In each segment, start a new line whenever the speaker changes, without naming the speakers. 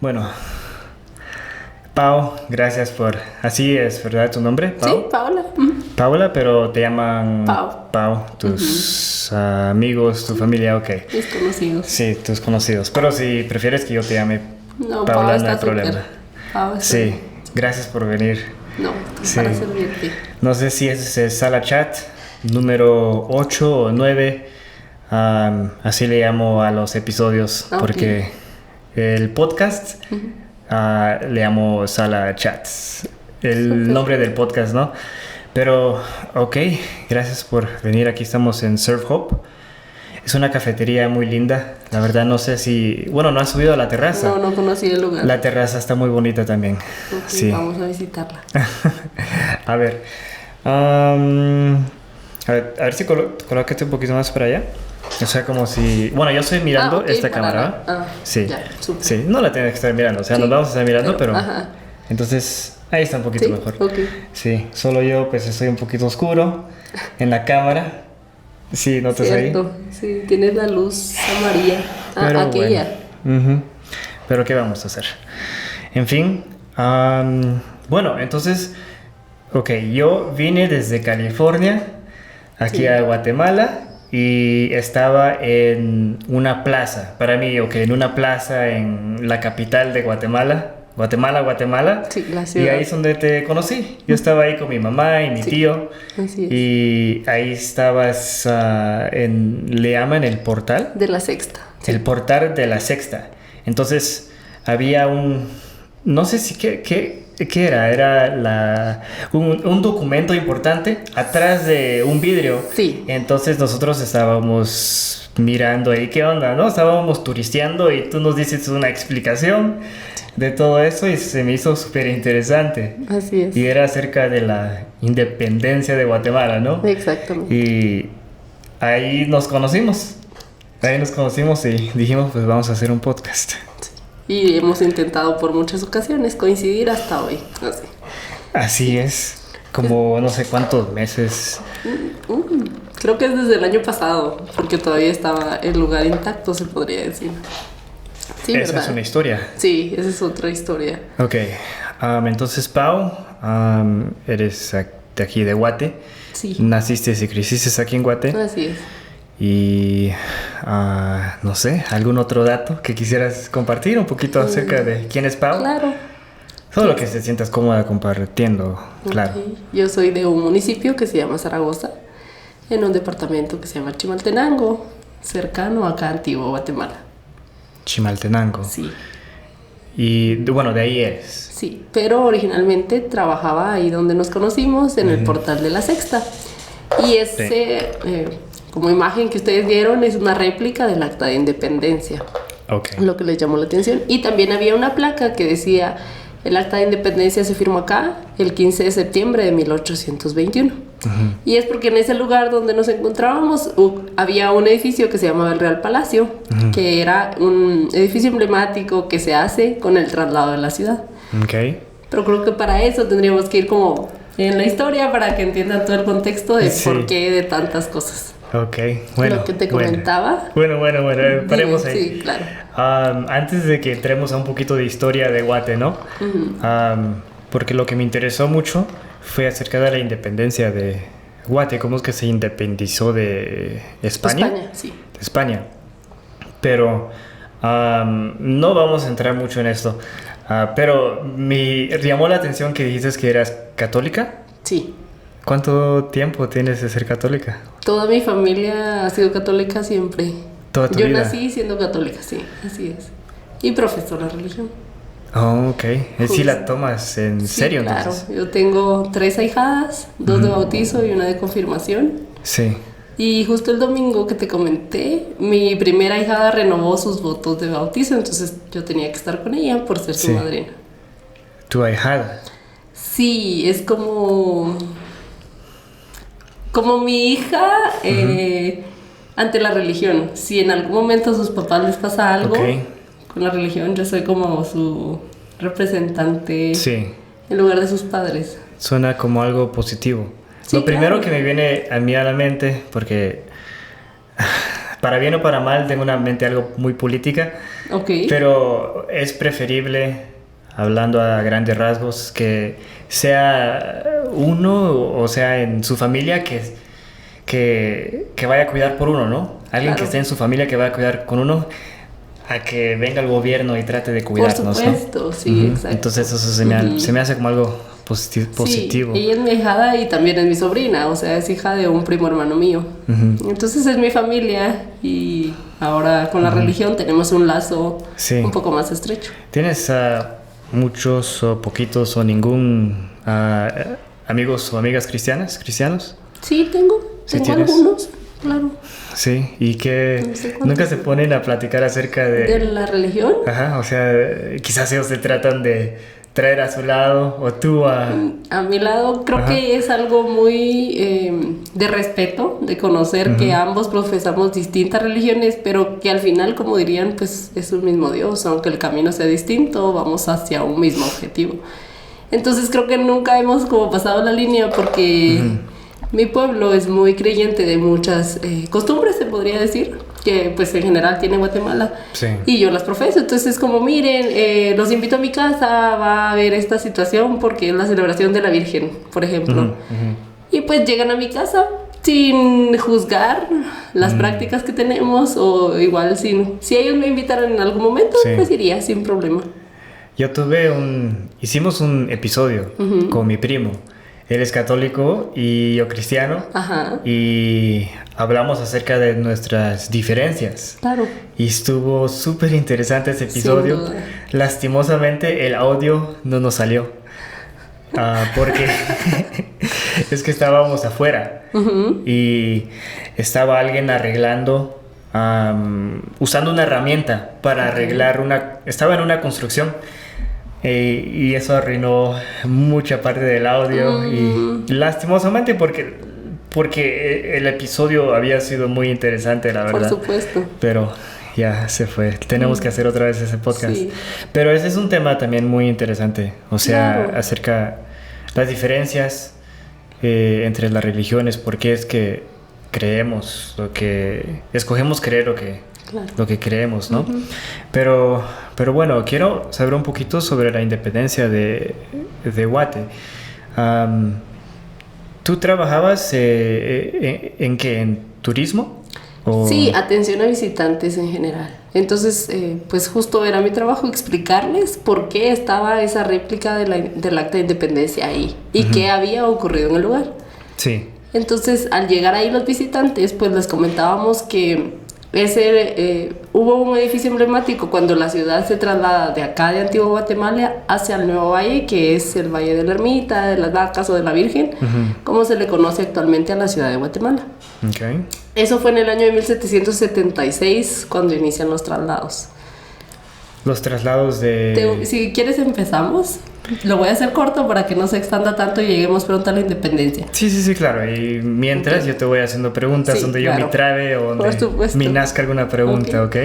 Bueno, Pau, gracias por... Así es, ¿verdad tu nombre? ¿Pau?
Sí, Paola.
Paola, pero te llaman
Pau.
Pau, tus amigos, tu familia, ok.
Mis conocidos.
Sí, tus conocidos. Pero si prefieres que yo te llame
No,
Paula,
Pau
no hay
está
problema.
súper. Pau está
Sí,
bien.
gracias por venir.
No,
Sí.
para servirte.
No sé si es el Sala Chat número 8 o 9. Así le llamo a los episodios,
Ok.
porque el podcast le llamo Sala Chats. El
Súper.
nombre del podcast, ¿no? Pero, ok, gracias por venir. Aquí estamos en Surf Hope. Es una cafetería muy linda. La verdad no sé si... Bueno, no has subido a la terraza.
No conocí el lugar.
La terraza está muy bonita también.
Ok,
Sí.
vamos a visitarla.
A ver. A ver si colócate un poquito más para allá. O sea, como si... Bueno, yo estoy mirando
Ok,
esta
para
cámara.
la-
Sí.
ya, súper.
Sí, no la tienes que estar mirando. O sea,
Sí,
nos vamos a estar mirando, pero...
Ajá.
Entonces, ahí está un poquito
Sí,
mejor.
ok.
Sí, solo yo pues estoy un poquito oscuro en la cámara. Sí, ¿notas ahí?
Cierto. Sí, tienes la luz amarilla.
Pero
Aquella.
bueno. Ujú. Pero ¿qué vamos a hacer? En fin, bueno, entonces, ok, yo vine desde California aquí
Sí.
a Guatemala y estaba en una plaza, para mí, ok, en una plaza en la capital de Guatemala, Guatemala.
Sí, la
Y
ciudad.
ahí es donde te conocí. Yo estaba ahí con mi mamá y mi
Sí.
tío.
Así es.
Y ahí estabas le llaman el portal.
De la sexta.
El portal de la sexta. Entonces había no sé si qué era. Era un documento importante atrás de un vidrio.
Sí.
Entonces nosotros estábamos mirando ahí qué onda, ¿no? Estábamos turisteando y tú nos dices una explicación de todo eso y se me hizo súper interesante.
Así es.
Y era acerca de la independencia de Guatemala, ¿no?
Exactamente.
Y ahí nos conocimos. Ahí nos conocimos y dijimos, pues vamos a hacer un podcast.
Y hemos intentado por muchas ocasiones coincidir hasta hoy. Así.
Así es. Como no sé cuántos meses.
Creo que es desde el año pasado, porque todavía estaba el lugar intacto, se podría decir. Sí,
Esa
¿verdad?
es una historia.
Sí, esa es otra historia.
Ok. Entonces, Pau, eres de aquí de Guate.
Sí,
Naciste y creciste aquí en Guate.
así es.
Y no sé, ¿algún otro dato que quisieras compartir un poquito acerca de quién es Pau?
Claro.
Todo lo que te sientas cómoda compartiendo, claro.
Ok. Yo soy de un municipio que se llama Zaragoza, en un departamento que se llama Chimaltenango, cercano acá a Antigua, Guatemala.
Chimaltenango.
Sí,
Y bueno, de ahí eres.
sí, pero originalmente trabajaba ahí donde nos conocimos, en el portal de la Sexta. Y ese, como imagen que ustedes vieron, es una réplica del Acta de Independencia,
Ok.
lo que les llamó la atención. Y también había una placa que decía: el Acta de Independencia se firmó acá el 15 de septiembre de 1821. Y es porque en ese lugar donde nos encontrábamos había un edificio que se llamaba el Real Palacio, que era un edificio emblemático que se hace con el traslado de la ciudad.
Ok.
Pero creo que para eso tendríamos que ir como en la historia para que entiendan todo el contexto de
Sí.
por qué de tantas cosas.
Ok. Bueno.
Lo que te
bueno.
comentaba.
Bueno, paremos
Dime,
ahí.
sí, claro.
Antes de que entremos a un poquito de historia de Guate, ¿no? Porque lo que me interesó mucho fue acerca de la independencia de Guate, cómo es que se independizó de España.
España, sí.
De España. Pero no vamos a entrar mucho en esto. Pero me llamó la atención que dices que eras católica.
Sí.
¿Cuánto tiempo tienes de ser católica?
Toda mi familia ha sido católica siempre.
¿Toda tu
Yo
vida?
nací siendo católica, sí, así es. Y profeso la religión.
Oh, ok. Sí
Justo.
la tomas en
Sí,
serio,
claro.
entonces.
Yo tengo 3 ahijadas, 2 de bautizo y una de confirmación.
Sí.
Y justo el domingo que te comenté, mi primera ahijada renovó sus votos de bautizo, entonces yo tenía que estar con ella por ser su
Sí.
madrina.
Tu ahijada.
Sí, es como mi hija ante la religión. Si en algún momento a sus papás les pasa algo
Ok.
con la religión, yo soy como su representante
Sí.
en lugar de sus padres.
Suena como algo positivo.
Sí,
Lo primero
claro.
que me viene a mí a la mente, porque para bien o para mal, tengo una mente algo muy política.
Ok.
Pero es preferible, hablando a grandes rasgos, que sea uno, o sea, en su familia, que vaya a cuidar por uno, ¿no? Alguien
Claro.
que esté en su familia que vaya a cuidar con uno, a que venga el gobierno y trate de cuidarnos,
Por supuesto,
¿no?
sí, exacto.
Entonces eso se me hace como algo positivo.
Sí, ella es mi hijada y también es mi sobrina, o sea, es hija de un primo hermano mío. Entonces es mi familia y ahora con la religión tenemos un lazo un poco más estrecho.
¿Tienes muchos o poquitos o ningún amigos o amigas cristianos?
Sí, tengo algunos, claro.
Sí, y que
No sé
nunca se ponen a platicar acerca
¿De la religión?
Ajá, o sea, quizás ellos se tratan de traer a su lado o tú a
mi lado. Creo que es algo muy de respeto, de conocer que ambos profesamos distintas religiones, pero que al final, como dirían, pues es un mismo Dios, aunque el camino sea distinto, vamos hacia un mismo objetivo. Entonces creo que nunca hemos como pasado la línea porque mi pueblo es muy creyente de muchas costumbres, se podría decir, que pues en general tiene Guatemala.
Sí.
Y yo las profeso, entonces es como, miren, los invito a mi casa, va a haber esta situación porque es la celebración de la Virgen, por ejemplo. Y pues llegan a mi casa sin juzgar las prácticas que tenemos, o igual si ellos me invitaran en algún momento, pues iría sin problema.
Yo hicimos un episodio con mi primo. Él es católico y yo cristiano.
Ajá.
Y hablamos acerca de nuestras diferencias.
Claro.
Y estuvo súper interesante ese episodio.
Sin duda.
Lastimosamente el audio no nos salió. Porque es que estábamos afuera. Y estaba alguien arreglando, usando una herramienta para arreglar estaba en una construcción. Y eso arruinó mucha parte del audio y lastimosamente porque el episodio había sido muy interesante, la verdad.
Por supuesto.
Pero ya se fue. Tenemos que hacer otra vez ese podcast.
Sí.
Pero ese es un tema también muy interesante. O sea,
Claro.
acerca las diferencias entre las religiones, porque es que creemos escogemos creer lo que creemos, ¿no? Pero bueno, quiero saber un poquito sobre la independencia de Guate. ¿Tú trabajabas en qué? ¿En turismo? ¿O?
Sí, atención a visitantes en general. Entonces, pues justo era mi trabajo explicarles por qué estaba esa réplica del Acta de Independencia ahí y qué había ocurrido en el lugar.
Sí.
Entonces, al llegar ahí los visitantes, pues les comentábamos que hubo un edificio emblemático cuando la ciudad se traslada de acá de Antigua Guatemala hacia el Nuevo Valle, que es el Valle de la Ermita, de las Vacas o de la Virgen, como se le conoce actualmente a la ciudad de Guatemala.
Okay.
Eso fue en el año de 1776 cuando inician los traslados.
Los traslados
Si quieres empezamos. Lo voy a hacer corto para que no se extanda tanto y lleguemos pronto a la independencia.
Sí, claro. Y mientras yo te voy haciendo preguntas donde yo me trabe o donde me nazca alguna pregunta, ¿ok?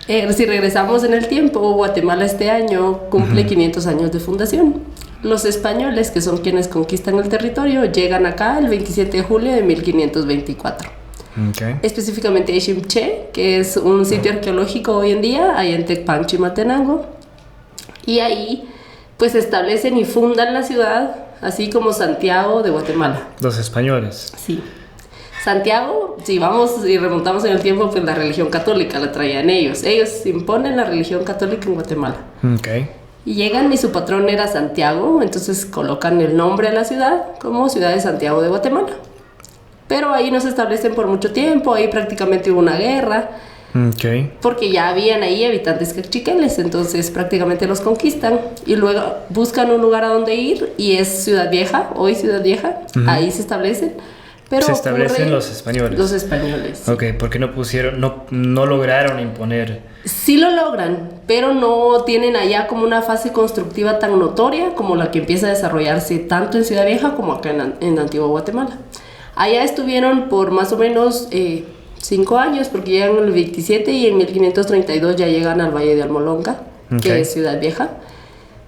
Si regresamos en el tiempo, Guatemala este año cumple 500 años de fundación. Los españoles, que son quienes conquistan el territorio, llegan acá el 27 de julio de 1524.
Okay.
Específicamente a Iximché, que es un sitio arqueológico hoy en día, ahí en Tecpan, Chimaltenango. Y ahí pues establecen y fundan la ciudad, así como Santiago de Guatemala.
Los españoles.
Sí. Santiago, si vamos y remontamos en el tiempo, pues la religión católica la traían ellos. Ellos imponen la religión católica en Guatemala.
Okay.
Y llegan y su patrón era Santiago, entonces colocan el nombre de la ciudad como Ciudad de Santiago de Guatemala. Pero ahí no se establecen por mucho tiempo, ahí prácticamente hubo una guerra.
Okay.
Porque ya habían ahí habitantes cachiqueles, entonces prácticamente los conquistan y luego buscan un lugar a donde ir y es Ciudad Vieja, hoy Ciudad Vieja, ahí se establecen. Pero
se establecen los españoles.
Los españoles.
Ok, porque no lograron imponer.
Sí lo logran, pero no tienen allá como una fase constructiva tan notoria como la que empieza a desarrollarse tanto en Ciudad Vieja como acá en Antigua Guatemala. Allá estuvieron por más o menos 5 años, porque llegan en el 27 y en 1532 ya llegan al Valle de Almolonga, que es Ciudad Vieja.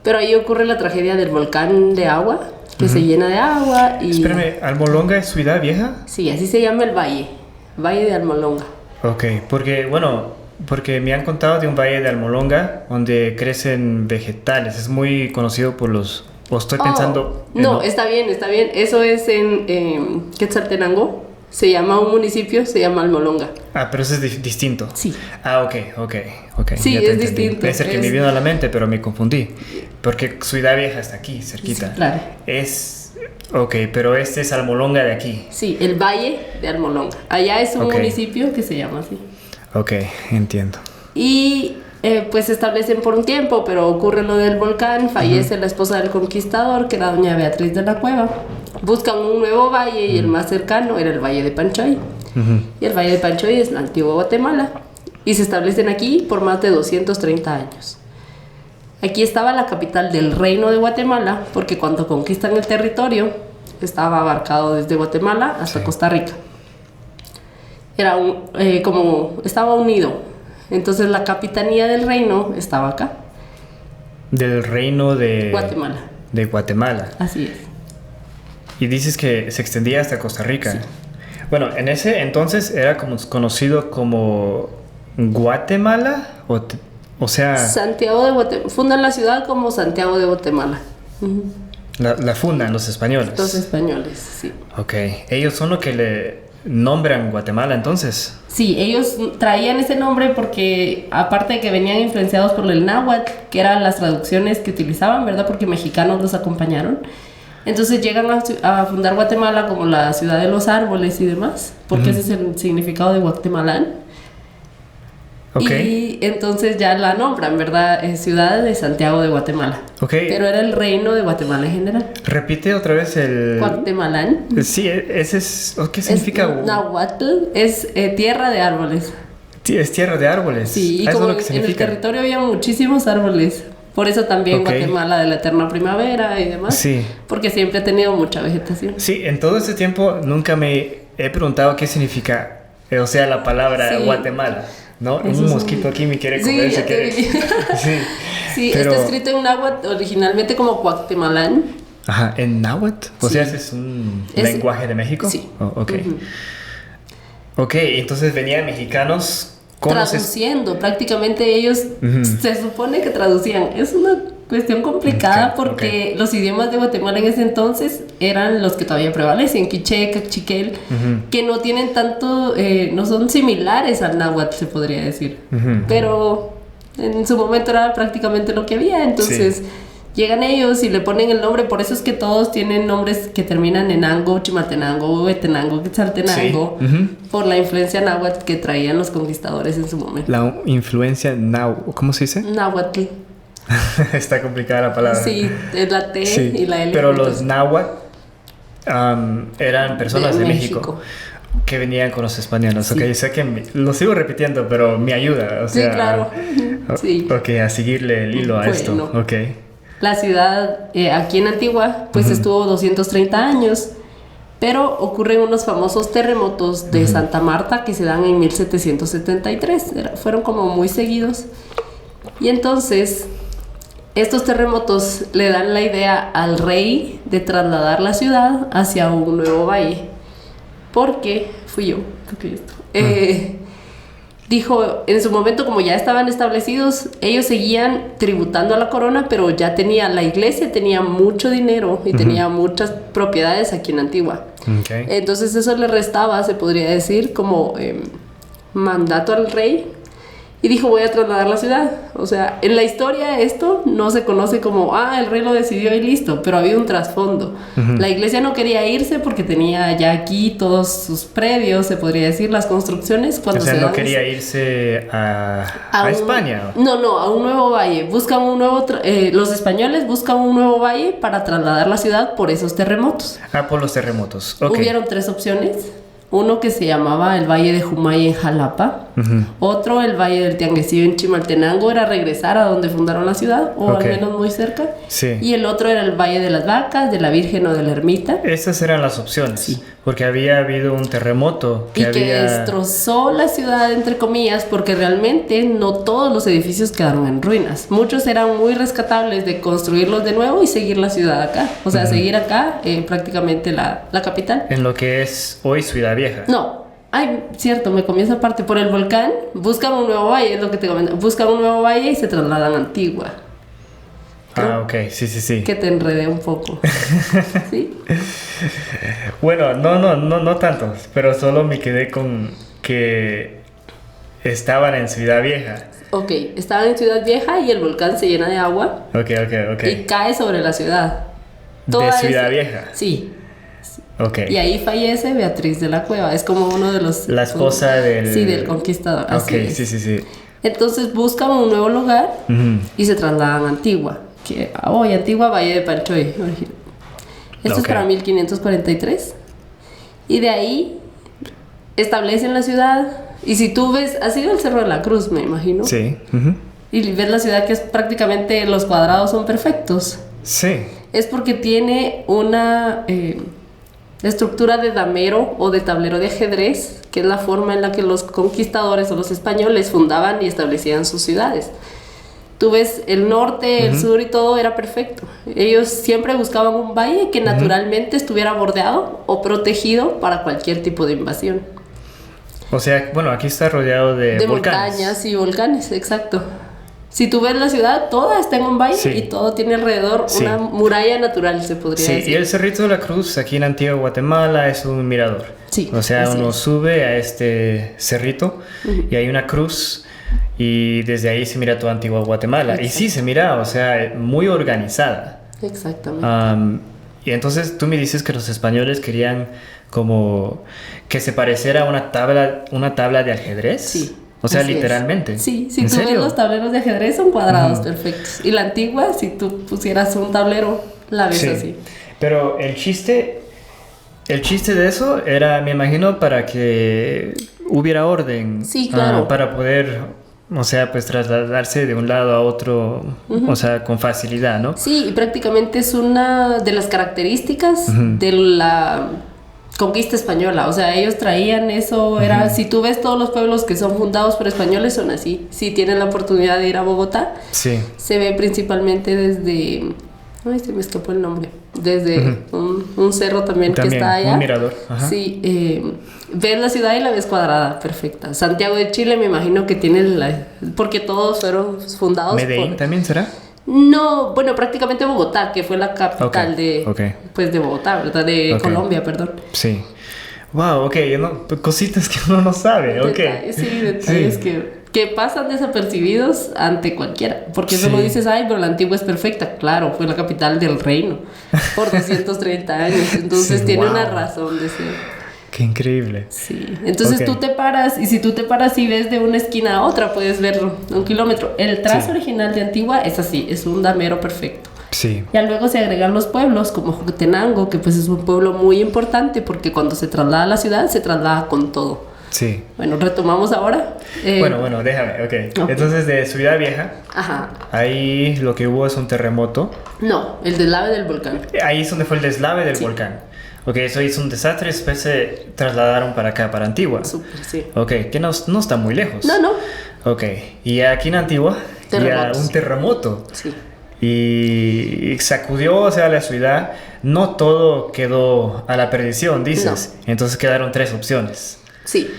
Pero ahí ocurre la tragedia del volcán de agua, que se llena de agua y...
Espérame, ¿Almolonga es Ciudad Vieja?
Sí, así se llama el valle, Valle de Almolonga.
Ok, porque me han contado de un valle de Almolonga donde crecen vegetales. Es muy conocido por los... O estoy pensando...
No, está bien. Eso es en Quetzaltenango. Se llama un municipio, se llama Almolonga.
Ah, pero eso es distinto.
Sí.
Ah, ok.
Sí,
ya te
es
entendí.
distinto.
Es el que me vino a la mente, pero me confundí. Porque Ciudad Vieja está aquí, cerquita.
Sí, claro.
Ok, pero este es Almolonga de aquí.
Sí, el Valle de Almolonga. Allá es un municipio que se llama así.
Ok, entiendo.
Y pues se establecen por un tiempo, pero ocurre lo del volcán, fallece la esposa del conquistador, que era doña Beatriz de la Cueva. Buscan un nuevo valle y el más cercano era el Valle de Panchoy. Y el Valle de Panchoy es la antigua Guatemala. Y se establecen aquí por más de 230 años. Aquí estaba la capital del Reino de Guatemala, porque cuando conquistan el territorio, estaba abarcado desde Guatemala hasta Costa Rica. Era estaba unido. Entonces la capitanía del reino estaba acá.
Del Reino de...
Guatemala.
De Guatemala.
Así es.
Y dices que se extendía hasta Costa Rica.
Sí.
Bueno, en ese entonces era conocido como Guatemala, o sea...
Santiago de Guatemala. Fundan la ciudad como Santiago de Guatemala.
La fundan los españoles.
Los españoles, sí.
Ok. Ellos son los que le nombran Guatemala entonces.
Sí, ellos traían ese nombre porque aparte de que venían influenciados por el náhuatl, que eran las traducciones que utilizaban, ¿verdad? Porque mexicanos los acompañaron. Entonces llegan a fundar Guatemala como la ciudad de los árboles y demás, porque ese es el significado de Guatemalán.
Okay.
Y entonces ya la nombran, ¿verdad? Ciudad de Santiago de Guatemala.
Okay.
Pero era el reino de Guatemala en general.
Repite otra vez el...
Guatemalán.
Sí, ese es... ¿Qué significa?
Nahuatl es tierra de árboles.
Sí, es tierra de árboles.
Sí, y
como
en el territorio había muchísimos árboles. Por eso también Guatemala de la eterna primavera y demás. Sí. Porque siempre ha tenido mucha vegetación.
Sí, en todo este tiempo nunca me he preguntado qué significa, o sea, la palabra Guatemala. ¿No? Un mosquito aquí me quiere comer.
Sí, pero... está escrito en náhuatl originalmente como Guatemalán.
Ajá, ¿en náhuatl? O sea, ¿ese es un lenguaje de México?
Sí.
Oh, ok. Ok, entonces venían mexicanos...
Traduciendo, prácticamente ellos se supone que traducían. Es una cuestión complicada porque los idiomas de Guatemala en ese entonces eran los que todavía prevalecen, quiché, cachiquel, que no tienen tanto, no son similares al náhuatl, se podría decir. Pero en su momento era prácticamente lo que había, entonces llegan ellos y le ponen el nombre, por eso es que todos tienen nombres que terminan en ango, chimaltenango, huehuetenango, quetzaltenango, por la influencia náhuatl que traían los conquistadores en su momento.
La influencia ¿cómo se dice?
Náhuatl.
Está complicada la palabra.
Sí, es la T y la L.
Pero los náhuatl eran personas de México que venían con los españoles. Sí. Ok, sé que lo sigo repitiendo, pero me ayuda. O sea,
sí, claro. Sí.
Ok, a seguirle el hilo a esto. Ok.
La ciudad aquí en Antigua pues estuvo 230 años, pero ocurren unos famosos terremotos de Santa Marta que se dan en 1773, fueron como muy seguidos, y entonces estos terremotos le dan la idea al rey de trasladar la ciudad hacia un nuevo valle, porque fui yo, dijo, en su momento, como ya estaban establecidos, ellos seguían tributando a la corona, pero ya la iglesia tenía mucho dinero y tenía muchas propiedades aquí en Antigua. Okay. Entonces eso le restaba, se podría decir, como mandato al rey. Y dijo, voy a trasladar la ciudad. O sea, en la historia esto no se conoce como, el rey lo decidió y listo, pero había un trasfondo. La iglesia no quería irse porque tenía ya aquí todos sus predios, se podría decir, las construcciones.
O sea, no quería irse a España.
No, a un nuevo valle. Buscan un nuevo, los españoles buscan un nuevo valle para trasladar la ciudad por esos terremotos.
Por los terremotos. Okay.
Hubieron 3 opciones. Uno que se llamaba el Valle de Jumay en Jalapa, otro el Valle del Tianguesillo en Chimaltenango, era regresar a donde fundaron la ciudad, o al menos muy cerca, y el otro era el Valle de las Vacas, de la Virgen o de la Ermita.
Esas eran las opciones, porque había habido un terremoto que
destrozó la ciudad, entre comillas, porque realmente no todos los edificios quedaron en ruinas, muchos eran muy rescatables de construirlos de nuevo y seguir la ciudad acá, o sea, seguir acá prácticamente la capital.
En lo que es hoy Ciudad Vieja.
No, Ay, cierto, me comí esa parte. Por el volcán, buscan un nuevo valle, es lo que te comento. Buscan un nuevo valle y se trasladan a Antigua.
Ok, sí.
Que te enredé un poco. ¿Sí?
Bueno, no tantos, pero solo me quedé con que estaban en Ciudad Vieja.
Ok, estaban en Ciudad Vieja y el volcán se llena de agua.
Ok.
Y cae sobre la ciudad.
¿De Ciudad Vieja?
Sí.
Ok.
Y ahí fallece Beatriz de la Cueva. Es como uno de los...
La esposa del...
Sí, del conquistador. Así
Ok,
es.
sí.
Entonces buscan un nuevo lugar y se trasladan a Antigua. Antigua, Valle de Panchoy. Esto es para 1543. Y de ahí establecen la ciudad. Y si tú ves, has ido al Cerro de la Cruz, me imagino.
Sí.
Y ves la ciudad que es prácticamente, los cuadrados son perfectos.
Sí.
Es porque tiene una estructura de damero o de tablero de ajedrez, que es la forma en la que los conquistadores o los españoles fundaban y establecían sus ciudades. Tú ves el norte, el sur y todo era perfecto. Ellos siempre buscaban un valle que naturalmente estuviera bordeado o protegido para cualquier tipo de invasión.
O sea, bueno, aquí está rodeado de volcanes.
Montañas y volcanes, exacto. Si tú ves la ciudad, toda está en un valle y todo tiene alrededor una muralla natural, se podría decir.
Sí, y el Cerrito de la Cruz, aquí en Antigua Guatemala, es un mirador.
Sí,
o sea, uno sube a este cerrito y hay una cruz y desde ahí se mira toda Antigua Guatemala. Exacto. Y sí, se mira, o sea, muy organizada.
Exactamente.
Y entonces tú me dices que los españoles querían como que se pareciera a una tabla de ajedrez.
Sí.
O sea, literalmente.
Sí, si tú ves los tableros de ajedrez son cuadrados perfectos. Y la Antigua, si tú pusieras un tablero, la ves así.
Pero el chiste de eso era, me imagino, para que hubiera orden.
Sí, claro.
Para poder, o sea, pues trasladarse de un lado a otro, o sea, con facilidad, ¿no?
Sí, y prácticamente es una de las características de la conquista española. O sea, ellos traían eso, era, si tú ves todos los pueblos que son fundados por españoles son así. Si tienen la oportunidad de ir a Bogotá, se ve principalmente desde... Ay, se me escapó el nombre. Desde un cerro también que está allá.
Un mirador.
Sí, ves la ciudad y la ves cuadrada, perfecta. Santiago de Chile me imagino que tiene porque todos fueron fundados
¿Medellín también será?
No, bueno, prácticamente Bogotá, que fue la capital pues de Bogotá, ¿verdad? De Colombia, perdón.
Sí. Wow, cositas que uno no sabe,
detalles que pasan desapercibidos ante cualquiera. Porque solo dices, ay, pero la Antigua es perfecta. Claro, fue la capital del reino por 230 años. Entonces tiene una razón de ser.
Qué increíble.
Sí, entonces tú te paras, y si tú te paras y ves de una esquina a otra, puedes verlo 1 kilómetro. El trazo original de Antigua es así, es un damero perfecto.
Sí.
Ya luego se agregan los pueblos, como Joquetenango, que pues es un pueblo muy importante, porque cuando se traslada a la ciudad, se traslada con todo.
Sí.
Bueno, retomamos ahora.
Bueno, déjame, Entonces, de Ciudad Vieja, ahí lo que hubo es un terremoto.
No, el deslave del volcán.
Ahí es donde fue el deslave del volcán. Eso hizo un desastre, después se trasladaron para acá, para Antigua.
Súper, sí.
Que no está muy lejos.
No.
Y aquí en Antigua, ya un terremoto.
Sí.
Y sacudió, o sea, la ciudad. No todo quedó a la perdición, dices. No. Entonces quedaron 3 opciones.
Sí.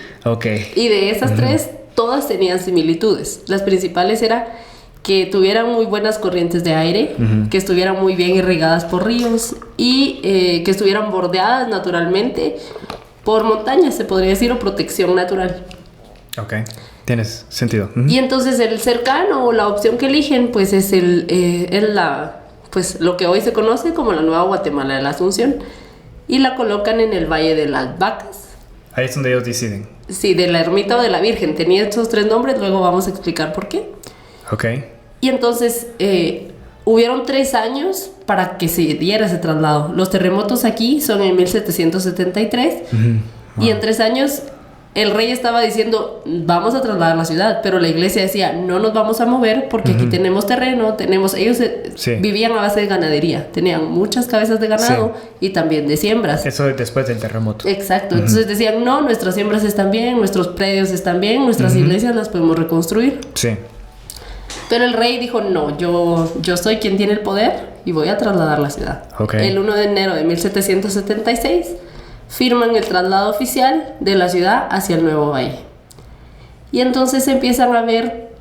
Y de esas 3, todas tenían similitudes. Las principales era que tuvieran muy buenas corrientes de aire, que estuvieran muy bien irrigadas por ríos y que estuvieran bordeadas naturalmente por montañas, se podría decir, o protección natural.
Tienes sentido.
Y entonces el cercano o la opción que eligen pues es pues lo que hoy se conoce como la Nueva Guatemala de la Asunción, y la colocan en el Valle de las Vacas.
Ahí es donde ellos deciden.
Sí, de la Ermita o de la Virgen. Tenía estos 3 nombres, luego vamos a explicar por qué. Y entonces hubieron 3 años para que se diera ese traslado. Los terremotos aquí son en 1773 y en 3 años el rey estaba diciendo, vamos a trasladar la ciudad, pero la iglesia decía, no nos vamos a mover porque aquí tenemos terreno, ellos vivían a base de ganadería, tenían muchas cabezas de ganado y también de siembras.
Eso después del terremoto.
Exacto, entonces decían, no, nuestras siembras están bien, nuestros predios están bien, nuestras iglesias las podemos reconstruir.
Sí.
Pero el rey dijo, no, yo soy quien tiene el poder y voy a trasladar la ciudad. El 1 de enero de 1776 firman el traslado oficial de la ciudad hacia el nuevo valle. Y entonces empiezan a ver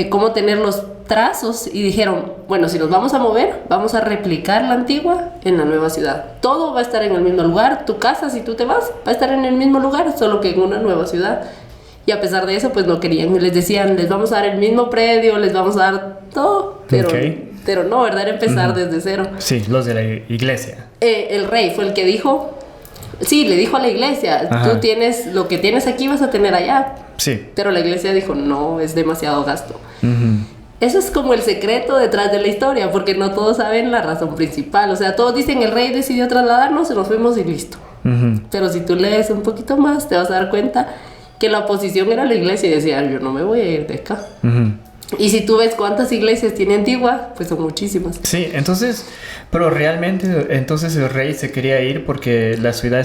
cómo tener los trazos y dijeron, bueno, si nos vamos a mover, vamos a replicar la antigua en la nueva ciudad. Todo va a estar en el mismo lugar, tu casa, si tú te vas, va a estar en el mismo lugar, solo que en una nueva ciudad. Y a pesar de eso, pues no querían, les decían, les vamos a dar el mismo predio, les vamos a dar todo, pero no, ¿verdad? Era empezar desde cero.
Sí, los de la iglesia.
El rey fue el que dijo, sí, le dijo a la iglesia, tú tienes, lo que tienes aquí vas a tener allá.
Sí.
Pero la iglesia dijo, no, es demasiado gasto. Eso es como el secreto detrás de la historia, porque no todos saben la razón principal. O sea, todos dicen, el rey decidió trasladarnos, se nos fuimos y listo. Pero si tú lees un poquito más, te vas a dar cuenta que la oposición era la iglesia y decían, yo no me voy a ir de acá. Y si tú ves cuántas iglesias tiene Antigua, pues son muchísimas.
Sí, entonces, pero realmente, entonces el rey se quería ir porque la ciudad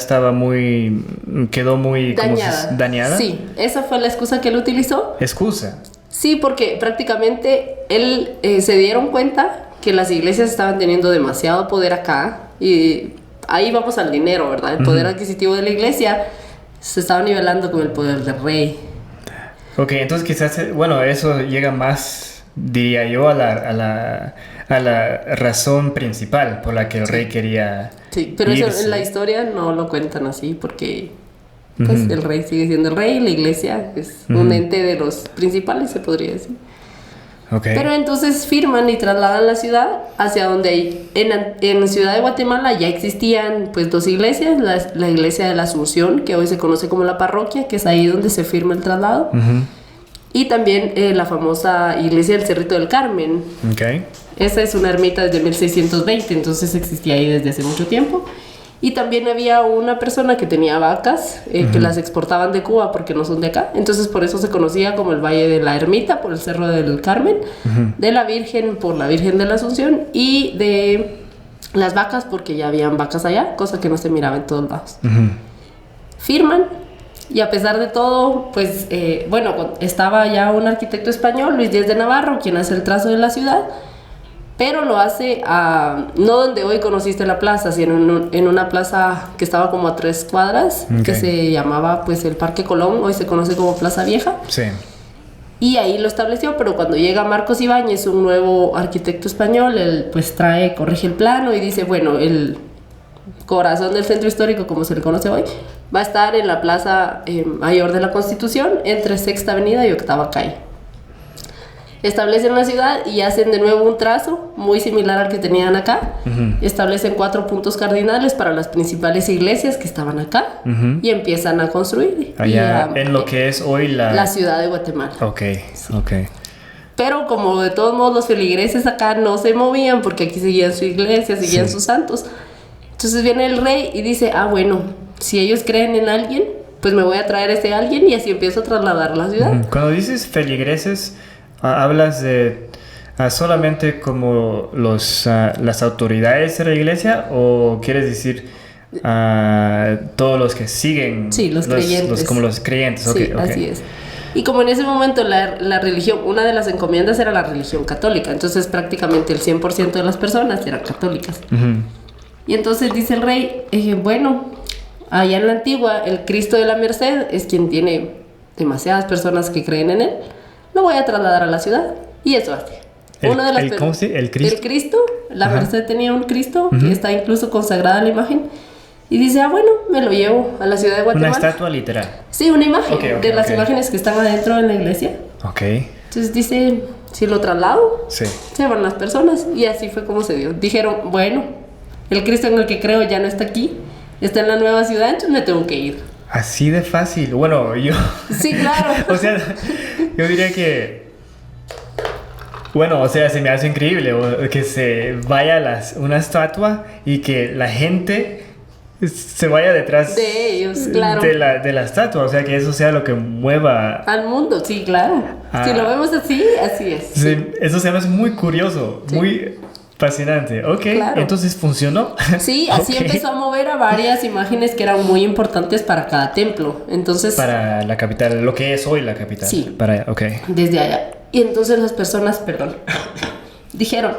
quedó muy dañada.
Sí, esa fue la excusa que él utilizó.
¿Excusa?
Sí, porque prácticamente él se dieron cuenta que las iglesias estaban teniendo demasiado poder acá y ahí vamos al dinero, ¿verdad? El poder adquisitivo de la iglesia se estaba nivelando con el poder del rey.
Ok, entonces quizás, bueno, eso llega más, diría yo, a la razón principal por la que el rey quería.
Sí, pero eso en la historia no lo cuentan así porque pues, el rey sigue siendo el rey y la iglesia es un ente de los principales, se podría decir.
Okay.
Pero entonces firman y trasladan la ciudad hacia donde en Ciudad de Guatemala ya existían pues 2 iglesias, la iglesia de la Asunción, que hoy se conoce como la parroquia, que es ahí donde se firma el traslado, y también la famosa iglesia del Cerrito del Carmen.
Okay.
Esa es una ermita desde 1620, entonces existía ahí desde hace mucho tiempo. Y también había una persona que tenía vacas que las exportaban de Cuba porque no son de acá. Entonces por eso se conocía como el Valle de la Ermita, por el Cerro del Carmen, de la Virgen por la Virgen de la Asunción y de las vacas porque ya habían vacas allá, cosa que no se miraba en todos lados. Firman y a pesar de todo, pues bueno, estaba ya un arquitecto español, Luis Díez de Navarro, quien hace el trazo de la ciudad. Pero lo hace no donde hoy conociste la plaza, sino en una plaza que estaba como a 3 cuadras, que se llamaba pues el Parque Colón, hoy se conoce como Plaza Vieja.
Sí.
Y ahí lo estableció, pero cuando llega Marcos Ibáñez, un nuevo arquitecto español, él pues corrige el plano y dice, bueno, el corazón del centro histórico, como se le conoce hoy, va a estar en la Plaza Mayor de la Constitución, entre Sexta Avenida y Octava Calle. Establecen la ciudad y hacen de nuevo un trazo muy similar al que tenían acá. Establecen 4 puntos cardinales para las principales iglesias que estaban acá y empiezan a construir.
Allá en lo que es hoy la
ciudad de Guatemala.
Ok, ok.
Pero como de todos modos los feligreses acá no se movían porque aquí seguían su iglesia, seguían sus santos. Entonces viene el rey y dice, bueno, si ellos creen en alguien, pues me voy a traer a ese alguien y así empiezo a trasladar la ciudad.
Cuando dices feligreses, ¿hablas de solamente como las autoridades de la iglesia o quieres decir todos los que siguen?
Sí, los creyentes.
Como los creyentes.
Sí, okay. Así es. Y como en ese momento la religión, una de las encomiendas era la religión católica, entonces prácticamente el 100% de las personas eran católicas. Y entonces dice el rey, bueno, allá en la antigua el Cristo de la Merced es quien tiene demasiadas personas que creen en él. Lo voy a trasladar a la ciudad. Y eso hace.
¿Cómo se llama? ¿El Cristo?
El Cristo. La Merced tenía un Cristo que está incluso consagrada a la imagen. Y dice, bueno, me lo llevo a la ciudad de Guatemala.
Una estatua literal.
Sí, una imagen de las imágenes que están adentro de la iglesia.
Ok.
Entonces dice, si lo traslado, se van las personas. Y así fue como se dio. Dijeron, bueno, el Cristo en el que creo ya no está aquí. Está en la nueva ciudad, entonces me tengo que ir.
Así de fácil. Bueno, yo...
Sí, claro.
O sea, yo diría que... Bueno, o sea, se me hace increíble que se vaya una estatua y que la gente se vaya detrás
de ellos, claro.
de la estatua. O sea, que eso sea lo que mueva...
al mundo, sí, claro. Si lo vemos así, así es.
Sí, eso se me hace muy curioso, muy... fascinante, ok, claro. Entonces funcionó.
Sí, así empezó a mover a varias imágenes que eran muy importantes para cada templo. Entonces,
para la capital, lo que es hoy la capital.
Sí,
okay.
Desde allá. Y entonces las personas, dijeron,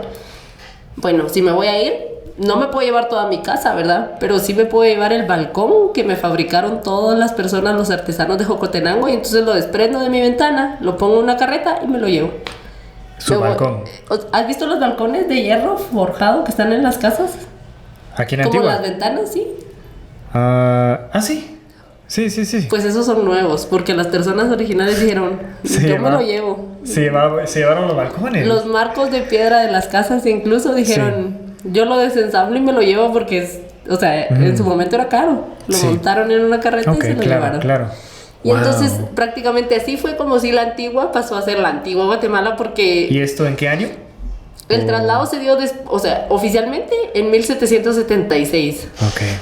bueno, si me voy a ir, no me puedo llevar toda mi casa, ¿verdad? Pero sí me puedo llevar el balcón que me fabricaron todas las personas, los artesanos de Jocotenango, y entonces lo desprendo de mi ventana, lo pongo en una carreta y me lo llevo.
Su balcón.
¿Has visto los balcones de hierro forjado que están en las casas?
Aquí en
Como
Antigua.
las ventanas, sí.
Sí. Sí.
Pues esos son nuevos, porque las personas originales dijeron, yo me lo llevo.
Se llevaron los balcones.
Los marcos de piedra de las casas incluso dijeron, yo lo desensamblo y me lo llevo porque, en su momento era caro. Lo montaron en una carreta y se lo llevaron.
Claro.
Y entonces prácticamente así fue como si la Antigua pasó a ser la Antigua Guatemala porque...
¿Y esto en qué año?
El traslado se dio, oficialmente en 1776.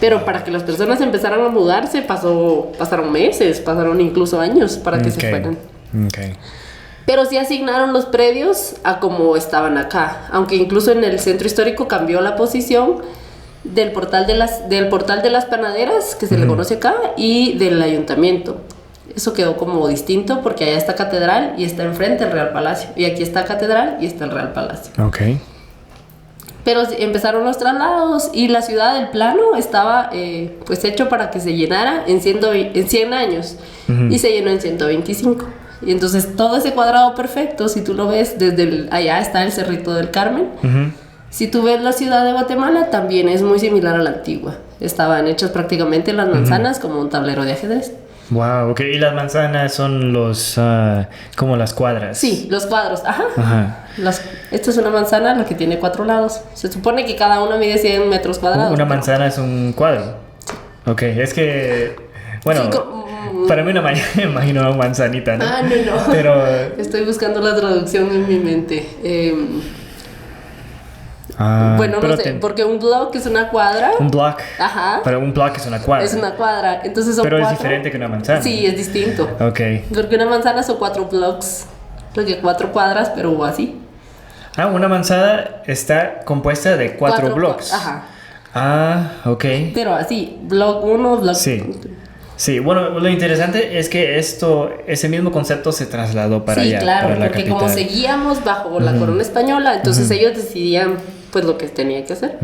Pero para que las personas empezaran a mudarse pasaron meses, pasaron incluso años para que se fueran. Pero sí asignaron los predios a como estaban acá. Aunque incluso en el centro histórico cambió la posición del portal de las panaderas, que se le conoce acá, y del ayuntamiento. Eso quedó como distinto porque allá está Catedral y está enfrente el Real Palacio. Y aquí está Catedral y está el Real Palacio. Pero empezaron los traslados y la ciudad del plano estaba pues hecho para que se llenara en 100 años. Y se llenó en 125. Y entonces todo ese cuadrado perfecto, si tú lo ves, allá está el Cerrito del Carmen. Si tú ves la ciudad de Guatemala, también es muy similar a la Antigua. Estaban hechas prácticamente las manzanas como un tablero de ajedrez.
Wow, ok. ¿Y las manzanas son como las cuadras?
Sí, los cuadros, esta es una manzana, la que tiene 4 lados. Se supone que cada una mide 100 metros cuadrados.
Una manzana es un cuadro. Ok, es que... Bueno, para mí me imagino una manzanita, ¿no?
No.
Pero...
Estoy buscando la traducción en mi mente. Bueno, no sé, porque un block es una cuadra.
Un block. Pero un block es una cuadra.
Es una cuadra, entonces son
Pero
4.
es diferente que una manzana.
Sí, es distinto.
Ok.
Porque una manzana son 4 blocks, porque 4 cuadras, pero así.
Una manzana está compuesta de 4 blocks. Ok.
Pero así, block 1, block...
Sí, bueno, lo interesante es que ese mismo concepto se trasladó para allá.
Sí, claro,
para la
porque
capital.
como seguíamos bajo la corona española, entonces ellos decidían pues lo que tenían que hacer.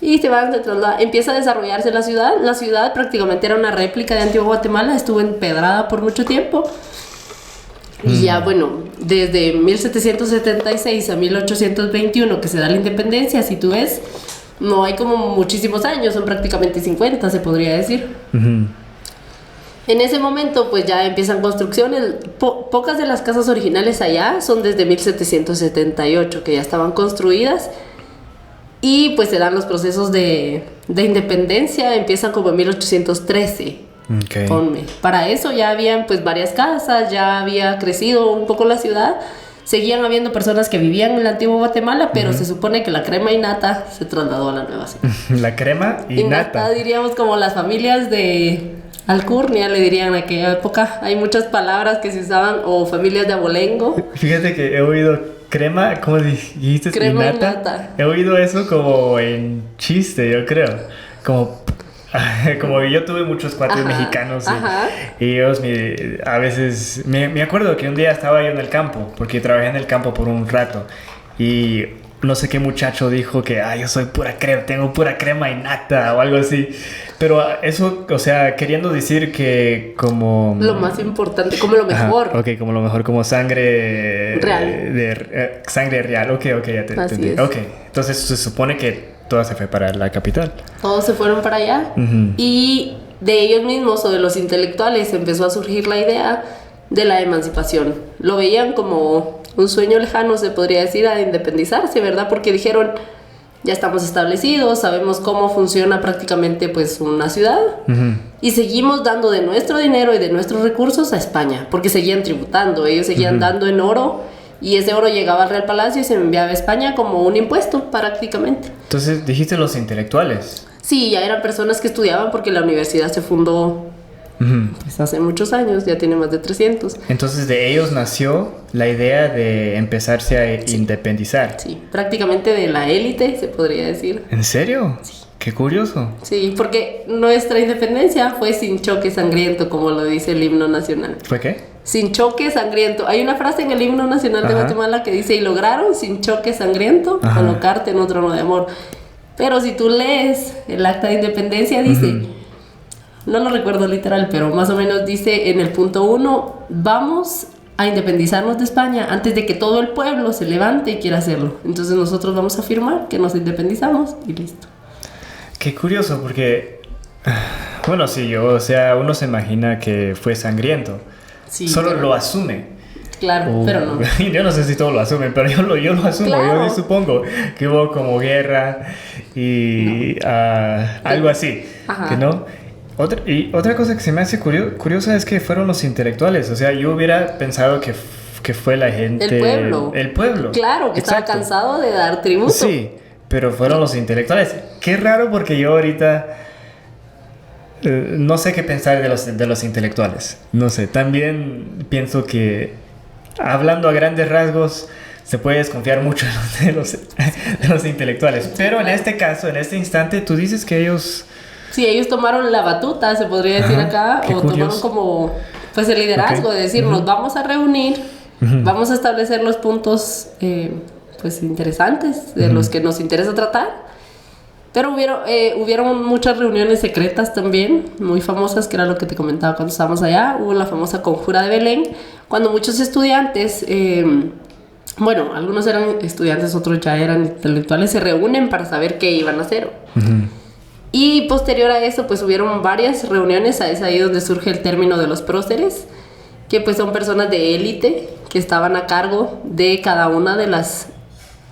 Y se trasladar. Empieza a desarrollarse la ciudad. La ciudad prácticamente era una réplica de Antigua Guatemala, estuvo empedrada por mucho tiempo. Y ya, bueno, desde 1776 a 1821 que se da la independencia, si tú ves, no hay como muchísimos años, son prácticamente 50, se podría decir. En ese momento pues ya empiezan construcciones. Pocas de las casas originales allá son desde 1778 que ya estaban construidas. Y pues se dan los procesos de independencia, empiezan como en 1813. Ponme. Para eso ya habían pues varias casas, ya había crecido un poco la ciudad. Seguían habiendo personas que vivían en la antigua Guatemala, pero se supone que la crema y nata se trasladó a la nueva ciudad.
La crema y nata.
Diríamos como las familias de Alcurnia, le dirían en aquella época. Hay muchas palabras que se usaban, o familias de Abolengo.
Fíjate que he oído crema, ¿cómo dijiste?
Crema y nata.
He oído eso como en chiste, yo creo. Como yo tuve muchos cuates mexicanos y ellos a veces... Me acuerdo que un día estaba yo en el campo, porque trabajé en el campo por un rato, y no sé qué muchacho dijo que yo soy pura crema, tengo pura crema y nata o algo así. Pero eso, o sea, queriendo decir que como...
Lo más importante, como lo mejor.
Ok, como lo mejor, como sangre...
Real.
Sangre real, ok, ya te entendí. Ok, entonces se supone que todo se fue para la capital.
Todos se fueron para allá. Y de ellos mismos o de los intelectuales empezó a surgir la idea de la emancipación. Lo veían como un sueño lejano, se podría decir, a independizarse, ¿verdad? Porque dijeron, ya estamos establecidos, sabemos cómo funciona prácticamente pues una ciudad, y seguimos dando de nuestro dinero y de nuestros recursos a España, porque seguían tributando, ellos seguían dando en oro, y ese oro llegaba al Real Palacio y se enviaba a España como un impuesto prácticamente.
Entonces, dijiste los intelectuales.
Sí, ya eran personas que estudiaban porque la universidad se fundó pues hace muchos años, ya tiene más de 300.
Entonces de ellos nació la idea de empezarse a independizar.
Sí, prácticamente de la élite, se podría decir.
¿En serio?
Sí.
Qué curioso.
Sí, porque nuestra independencia fue sin choque sangriento, como lo dice el himno nacional.
¿Fue qué?
Sin choque sangriento. Hay una frase en el himno nacional de Guatemala que dice, y lograron sin choque sangriento colocarte en un trono de amor. Pero si tú lees el acta de independencia, dice, no lo recuerdo literal, pero más o menos dice en el punto 1, vamos a independizarnos de España antes de que todo el pueblo se levante y quiera hacerlo. Entonces nosotros vamos a afirmar que nos independizamos y listo.
Qué curioso, porque, bueno, sí, o sea, uno se imagina que fue sangriento.
Sí,
Solo
pero
lo asume.
Claro, pero no.
Yo no sé si todos lo asumen, pero yo lo asumo.
Claro.
Yo supongo que hubo como guerra y algo así.
Ajá.
¿Que no? Otra cosa que se me hace curiosa es que fueron los intelectuales. O sea, yo hubiera pensado que fue la gente...
El pueblo.
El pueblo.
Claro, que estaba cansado de dar tributo.
Sí, pero fueron los intelectuales. Qué raro, porque yo ahorita... no sé qué pensar de los intelectuales. No sé, también pienso que... Hablando a grandes rasgos, se puede desconfiar mucho de los intelectuales. Pero en este caso, en este instante, tú dices que ellos...
Sí, ellos tomaron la batuta, se podría decir acá, o tomaron como pues el liderazgo de decir, nos vamos a reunir, vamos a establecer los puntos pues interesantes de los que nos interesa tratar. Pero hubieron muchas reuniones secretas también, muy famosas, que era lo que te comentaba cuando estábamos allá. Hubo la famosa Conjura de Belén, cuando muchos estudiantes, bueno, algunos eran estudiantes, otros ya eran intelectuales, se reúnen para saber qué iban a hacer. Y posterior a eso, pues hubieron varias reuniones, es ahí donde surge el término de los próceres, que pues son personas de élite que estaban a cargo de cada una de las...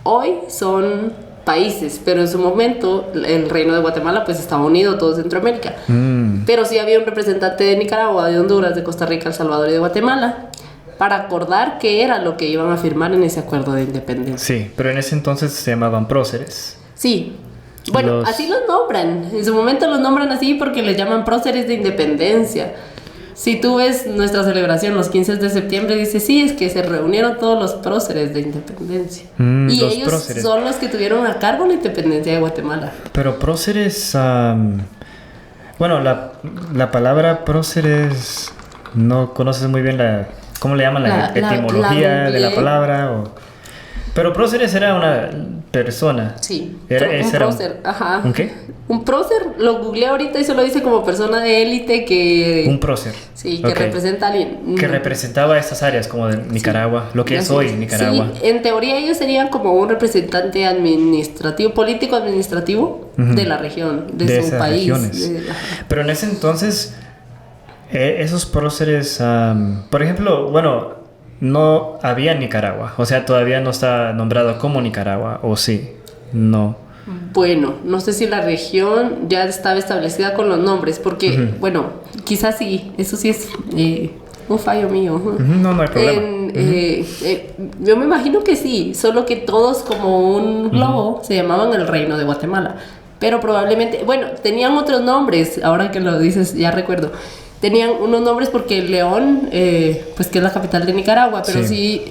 Hoy son... países, pero en su momento el reino de Guatemala pues estaba unido todo Centroamérica, pero sí había un representante de Nicaragua, de Honduras, de Costa Rica, El Salvador y de Guatemala para acordar qué era lo que iban a firmar en ese acuerdo de independencia.
Sí, pero en ese entonces se llamaban próceres.
Sí, bueno, así los nombran, en su momento los nombran así porque les llaman próceres de independencia. Si tú ves nuestra celebración los 15 de septiembre, dice, sí, es que se reunieron todos los próceres de independencia. Y ellos próceres son los que tuvieron a cargo la independencia de Guatemala.
Pero próceres, bueno, la palabra próceres, no conoces muy bien ¿cómo le llaman? La etimología de la palabra. Pero próceres era una persona.
Sí,
un
prócer, ajá.
¿Un qué?
Un prócer, lo googleé ahorita y solo dice como persona de élite que...
Un prócer.
Sí, que representa a alguien.
Que representaba estas áreas como de Nicaragua, lo que es hoy Nicaragua.
Sí, en teoría ellos serían como un representante administrativo, político administrativo de la región, de su país.
Regiones. Pero en ese entonces, esos próceres, por ejemplo, bueno... No había Nicaragua, o sea, todavía no está nombrado como Nicaragua, ¿o sí? No.
Bueno, no sé si la región ya estaba establecida con los nombres, porque, bueno, quizás sí, eso sí es un fallo mío.
No hay problema.
Yo me imagino que sí, solo que todos como un globo se llamaban el Reino de Guatemala, pero probablemente, bueno, tenían otros nombres, ahora que lo dices, ya recuerdo. Tenían unos nombres porque León, pues que es la capital de Nicaragua, pero sí,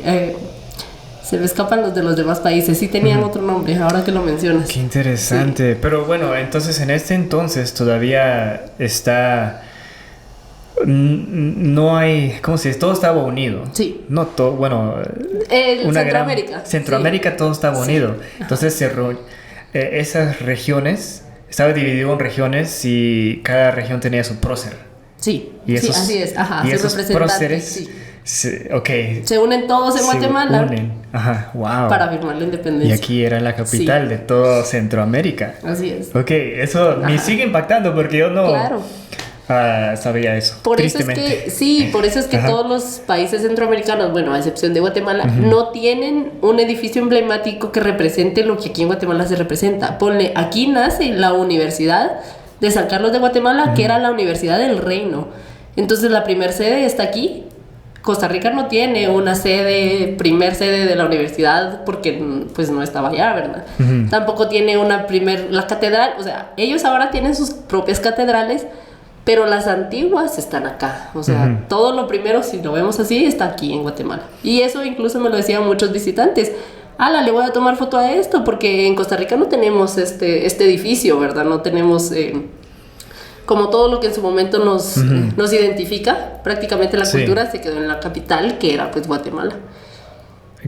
se me escapan los de los demás países. Sí tenían otro nombre, ahora que lo mencionas.
Qué interesante. Sí. Pero bueno, entonces en este entonces todavía está... No hay... ¿Cómo se dice? Todo estaba unido.
Sí.
No todo, bueno...
Centroamérica.
Centroamérica todo estaba unido. Entonces esas regiones... Estaba dividido en regiones y cada región tenía su prócer.
Sí, así es. Ajá,
y esos próceres
se unen todos en Guatemala.
Wow.
Para firmar la independencia.
Y aquí era la capital de todo Centroamérica.
Así es.
Ok, eso me sigue impactando porque yo no sabía eso.
Por eso es que todos los países centroamericanos, bueno, a excepción de Guatemala, no tienen un edificio emblemático que represente lo que aquí en Guatemala se representa. Ponle, aquí nace la Universidad de San Carlos de Guatemala, que era la Universidad del Reino. Entonces la primer sede está aquí. Costa Rica no tiene una primer sede de la universidad porque pues no estaba allá, ¿verdad? Tampoco tiene la catedral, o sea, ellos ahora tienen sus propias catedrales, pero las antiguas están acá. O sea, todo lo primero, si lo vemos así, está aquí en Guatemala. Y eso incluso me lo decían muchos visitantes. Le voy a tomar foto a esto porque en Costa Rica no tenemos este edificio, ¿verdad? No tenemos como todo lo que en su momento nos identifica. Prácticamente la cultura se quedó en la capital, que era pues Guatemala.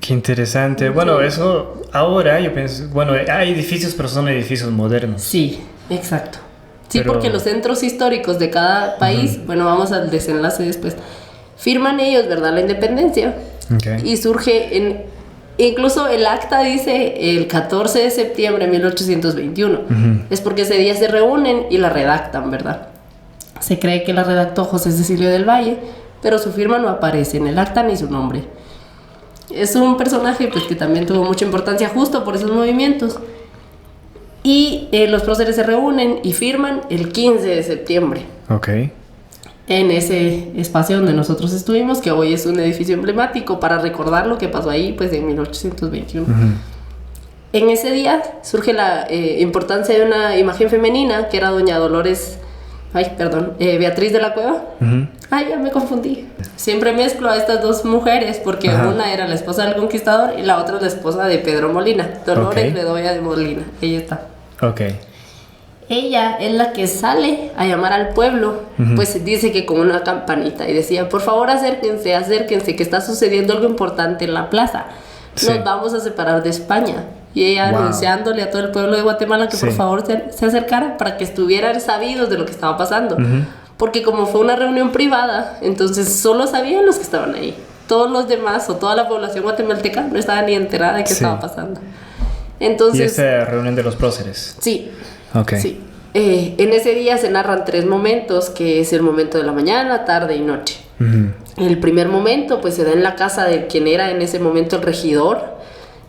Qué interesante. Bueno, eso ahora yo pienso, bueno, hay edificios, pero son edificios modernos.
Sí, exacto. Sí,
Pero...
porque los centros históricos de cada país, bueno, vamos al desenlace después, firman ellos, ¿verdad?, la independencia.
Okay.
Y surge incluso el acta dice el 14 de septiembre de 1821. Es porque ese día se reúnen y la redactan, ¿verdad? Se cree que la redactó José Cecilio del Valle, pero su firma no aparece en el acta ni su nombre. Es un personaje pues, que también tuvo mucha importancia justo por esos movimientos. Y los próceres se reúnen y firman el 15 de septiembre.
Ok.
En ese espacio donde nosotros estuvimos, que hoy es un edificio emblemático para recordar lo que pasó ahí pues en 1821. En ese día surge la importancia de una imagen femenina que era doña Dolores, Beatriz de la Cueva. Ay, ya me confundí. Siempre mezclo a estas dos mujeres porque una era la esposa del conquistador y la otra es la esposa de Pedro Molina, Dolores Bedoya de Molina. Ella está.
Ok.
Ella es la que sale a llamar al pueblo, pues dice que con una campanita y decía, por favor acérquense, acérquense, que está sucediendo algo importante en la plaza. Nos vamos a separar de España. Y ella anunciándole a todo el pueblo de Guatemala que por favor se acercara para que estuvieran sabidos de lo que estaba pasando. Porque como fue una reunión privada, entonces solo sabían los que estaban ahí. Todos los demás o toda la población guatemalteca no estaba ni enterada de qué estaba pasando. Entonces,
¿y esta reunión de los próceres?
Sí.
Ok.
Sí. En ese día se narran 3 momentos, que es el momento de la mañana, tarde y noche. El primer momento pues se da en la casa de quien era en ese momento el regidor,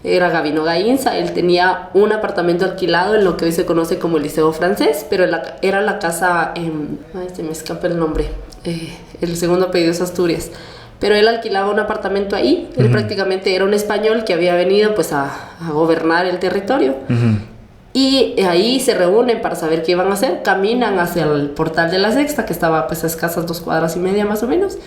era Gabino Gainza. Él tenía un apartamento alquilado en lo que hoy se conoce como el Liceo Francés, pero era la casa, se me escapa el nombre, el segundo apellido es Asturias, pero él alquilaba un apartamento ahí. Él prácticamente era un español que había venido pues a gobernar el territorio. Y ahí se reúnen para saber qué iban a hacer. Caminan hacia el portal de la Sexta, que estaba pues a escasas 2 cuadras y media más o menos.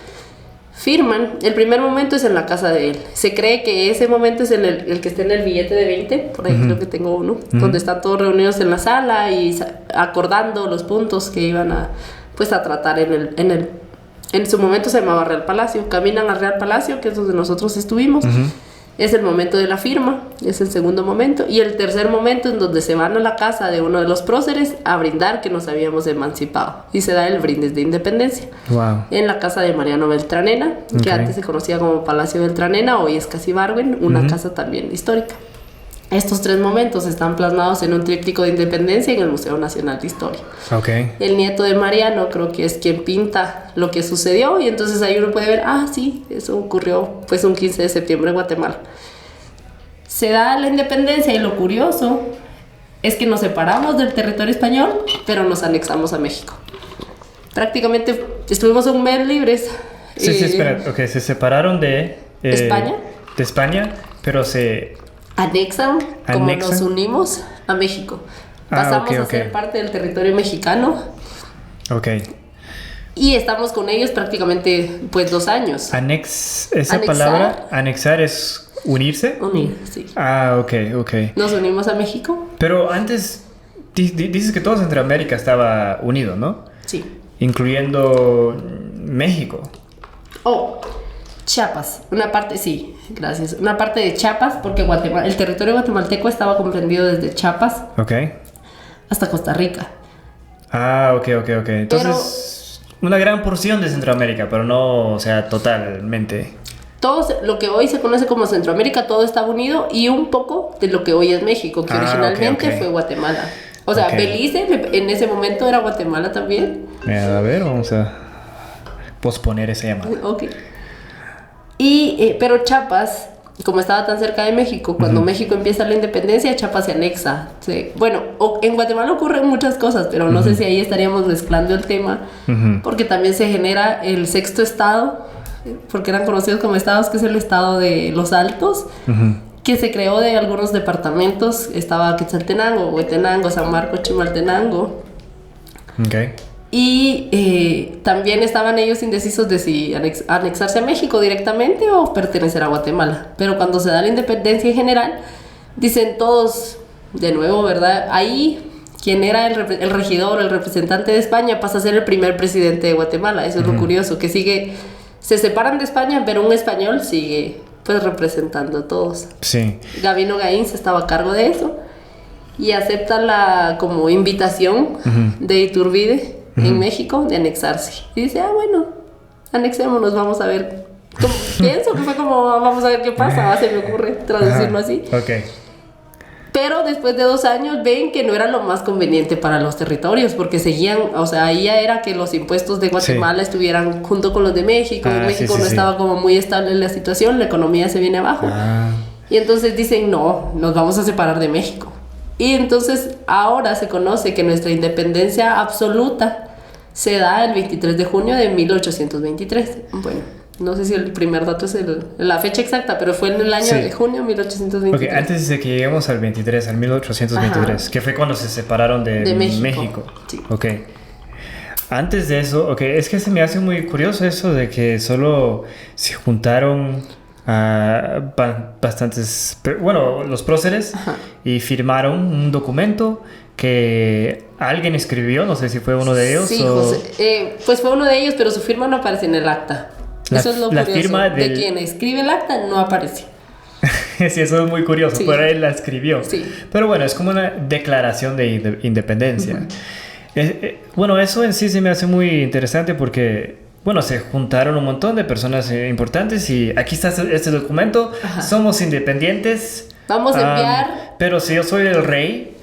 Firman. El primer momento es en la casa de él. Se cree que ese momento es el que está en el billete de 20. Por ahí creo que tengo uno. Donde están todos reunidos en la sala y acordando los puntos que iban a tratar en su momento se llamaba Real Palacio. Caminan al Real Palacio, que es donde nosotros estuvimos. Es el momento de la firma, es el segundo momento. Y el tercer momento en donde se van a la casa de uno de los próceres a brindar que nos habíamos emancipado. Y se da el brindis de independencia. En la casa de Mariano Beltranena, que antes se conocía como Palacio Beltranena, hoy es Casi Barwen, una casa también histórica. Estos 3 momentos están plasmados en un tríptico de independencia en el Museo Nacional de Historia. El nieto de Mariano creo que es quien pinta lo que sucedió, y entonces ahí uno puede ver, sí, eso ocurrió pues un 15 de septiembre en Guatemala. Se da la independencia y lo curioso es que nos separamos del territorio español, pero nos anexamos a México. Prácticamente estuvimos un mes libres.
Espera, se separaron de
España.
De España, pero se...
Anexan, como nos unimos a México. Pasamos a ser parte del territorio mexicano. Y estamos con ellos prácticamente pues 2 años.
Palabra, anexar es unirse.
Unir, sí.
Ok.
Nos unimos a México.
Pero antes dices que todo Centroamérica estaba unido, ¿no?
Sí.
Incluyendo México.
Chiapas, una parte, sí, gracias. Una parte de Chiapas, porque el territorio guatemalteco estaba comprendido desde Chiapas hasta Costa Rica.
Ok. Entonces, una gran porción de Centroamérica, pero no, totalmente.
Todo lo que hoy se conoce como Centroamérica, todo estaba unido, y un poco de lo que hoy es México, que originalmente fue Guatemala. Belice en ese momento era Guatemala también.
A ver, vamos a posponer esa llamada.
Pero Chiapas, como estaba tan cerca de México, cuando México empieza la independencia, Chiapas se anexa. En Guatemala ocurren muchas cosas, pero no sé si ahí estaríamos mezclando el tema, porque también se genera el 6º estado, porque eran conocidos como estados, que es el estado de Los Altos, que se creó de algunos departamentos. Estaba Quetzaltenango, Huetenango, San Marcos, Chimaltenango. Y también estaban ellos indecisos de si anexarse a México directamente o pertenecer a Guatemala. Pero cuando se da la independencia en general, dicen todos, de nuevo, ¿verdad? Ahí, quien era el regidor, el representante de España, pasa a ser el primer presidente de Guatemala. Eso es lo curioso, que se separan de España, pero un español sigue pues representando a todos.
Sí.
Gabino Gaínza estaba a cargo de eso y acepta la como invitación de Iturbide en México de anexarse. Y dice, bueno, anexémonos, vamos a ver. Pienso que fue como, vamos a ver qué pasa, se me ocurre traducirlo así.
Okay.
Pero después de 2 años ven que no era lo más conveniente para los territorios, porque seguían, o sea, ahí ya era que los impuestos de Guatemala estuvieran junto con los de México. En México no estaba como muy estable la situación, la economía se viene abajo. Y entonces dicen, no, nos vamos a separar de México. Y entonces ahora se conoce que nuestra independencia absoluta se da el 23 de junio de 1823. Bueno, no sé si el primer dato es la fecha exacta, pero fue en el año de junio de 1823.
Ok, antes de que lleguemos al 23, al 1823, que fue cuando se separaron de México.
Sí.
Ok. Antes de eso, ok, es que se me hace muy curioso eso de que solo se juntaron bastantes, bueno, los próceres y firmaron un documento que alguien escribió, no sé si fue uno de ellos.
Sí, José, pues fue uno de ellos, pero su firma no aparece en el acta. Eso es lo curioso. Firma de quien escribe el acta no aparece.
Sí, eso es muy curioso, pero él la escribió.
Sí.
Pero bueno, es como una declaración de independencia. Bueno, eso en sí se me hace muy interesante porque, bueno, se juntaron un montón de personas importantes y aquí está este documento. Somos independientes.
Vamos a enviar.
Pero si yo soy el rey,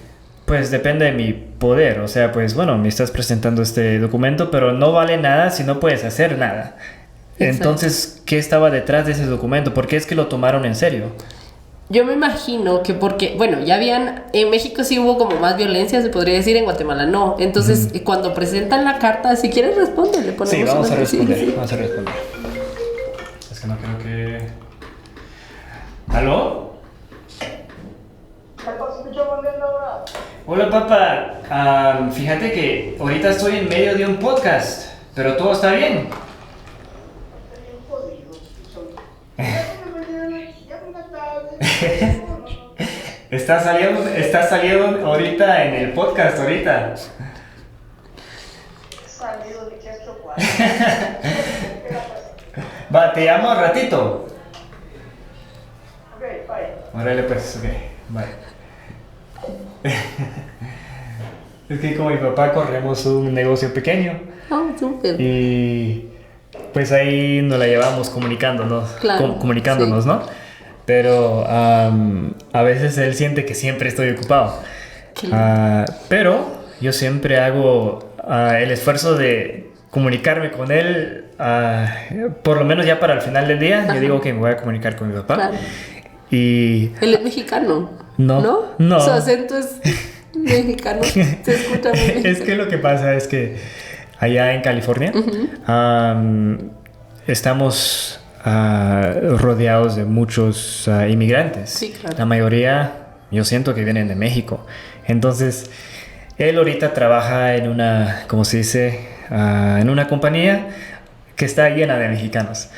pues depende de mi poder. O sea, pues bueno, me estás presentando este documento, pero no vale nada si no puedes hacer nada. Exacto. Entonces, ¿qué estaba detrás de ese documento? ¿Por qué es que lo tomaron en serio?
Yo me imagino que porque, bueno, ya habían, en México sí hubo como más violencia, se podría decir, en Guatemala no. Entonces, cuando presentan la carta, si quieres responder, le ponemos.
Sí, vamos a responder, vamos a responder. Es que no creo que... ¿Aló? Hola, papá. Fíjate que ahorita estoy en medio de un podcast, pero todo está bien. Está saliendo ahorita en el podcast ahorita. Salido de qué Va, te llamo al ratito. Ok, bye. Órale pues, ok, bye. Es que con mi papá corremos un negocio pequeño.
Súper.
Y pues ahí nos la llevamos comunicándonos, comunicándonos, ¿no? Pero a veces él siente que siempre estoy ocupado. Pero yo siempre hago el esfuerzo de comunicarme con él, por lo menos ya para el final del día. Yo digo que me voy a comunicar con mi papá.
Claro.
Y...
¿Él es mexicano?
No.
Su acento es mexicano. Se escucha muy mexicano.
Es que lo que pasa es que allá en California estamos rodeados de muchos inmigrantes.
Sí, claro.
La mayoría, yo siento que vienen de México. Entonces, él ahorita trabaja en una, ¿cómo se dice? En una compañía que está llena de mexicanos.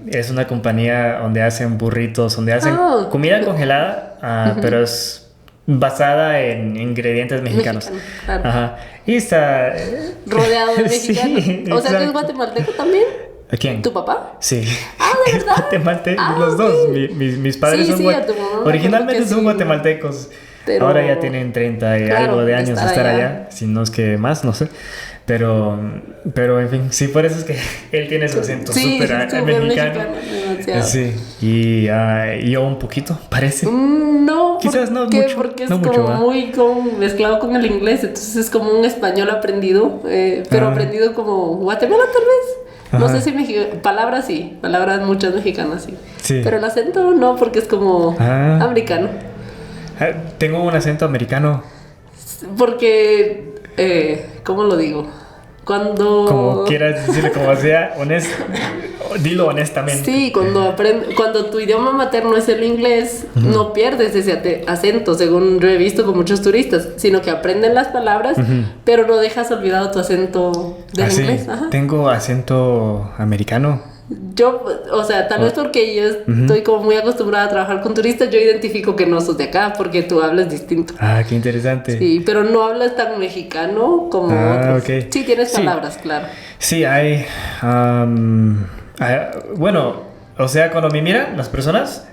Es una compañía donde hacen burritos, donde hacen comida congelada, pero es basada en ingredientes mexicanos.
Claro.
Ajá. Y está
rodeado de mexicanos. Sí, o sea, que es guatemalteco también.
¿A quién?
¿Tu papá?
Sí.
¿De verdad?
Guatemalteco, los dos. Mis padres son originalmente son guatemaltecos. Pero ahora ya tienen 30 y algo de años de estar allá, si no es que más, no sé. Pero en fin, sí, por eso es que él tiene su acento súper mexicano. Sí, y yo un poquito, parece.
No,
quizás no
¿qué?
mucho.
Porque es
no
como
mucho,
muy mezclado con el inglés, entonces es como un español aprendido, pero aprendido como Guatemala tal vez. No sé si palabras sí, palabras muchas mexicanas sí. Pero el acento no, porque es como americano.
Tengo un acento americano.
Porque, ¿cómo lo digo? Cuando...
Como quieras decirlo, como sea, dilo honestamente.
Sí, cuando tu idioma materno es el inglés, no pierdes ese acento, según yo he visto con muchos turistas, sino que aprenden las palabras, pero no dejas olvidado tu acento del inglés. Ajá.
Tengo acento americano.
Yo, o sea, tal vez porque yo estoy como muy acostumbrada a trabajar con turistas, yo identifico que no sos de acá porque tú hablas distinto.
Qué interesante.
Sí, pero no hablas tan mexicano como otros. Okay. Sí, tienes palabras, claro.
Sí, bueno, o sea, cuando me miran las personas,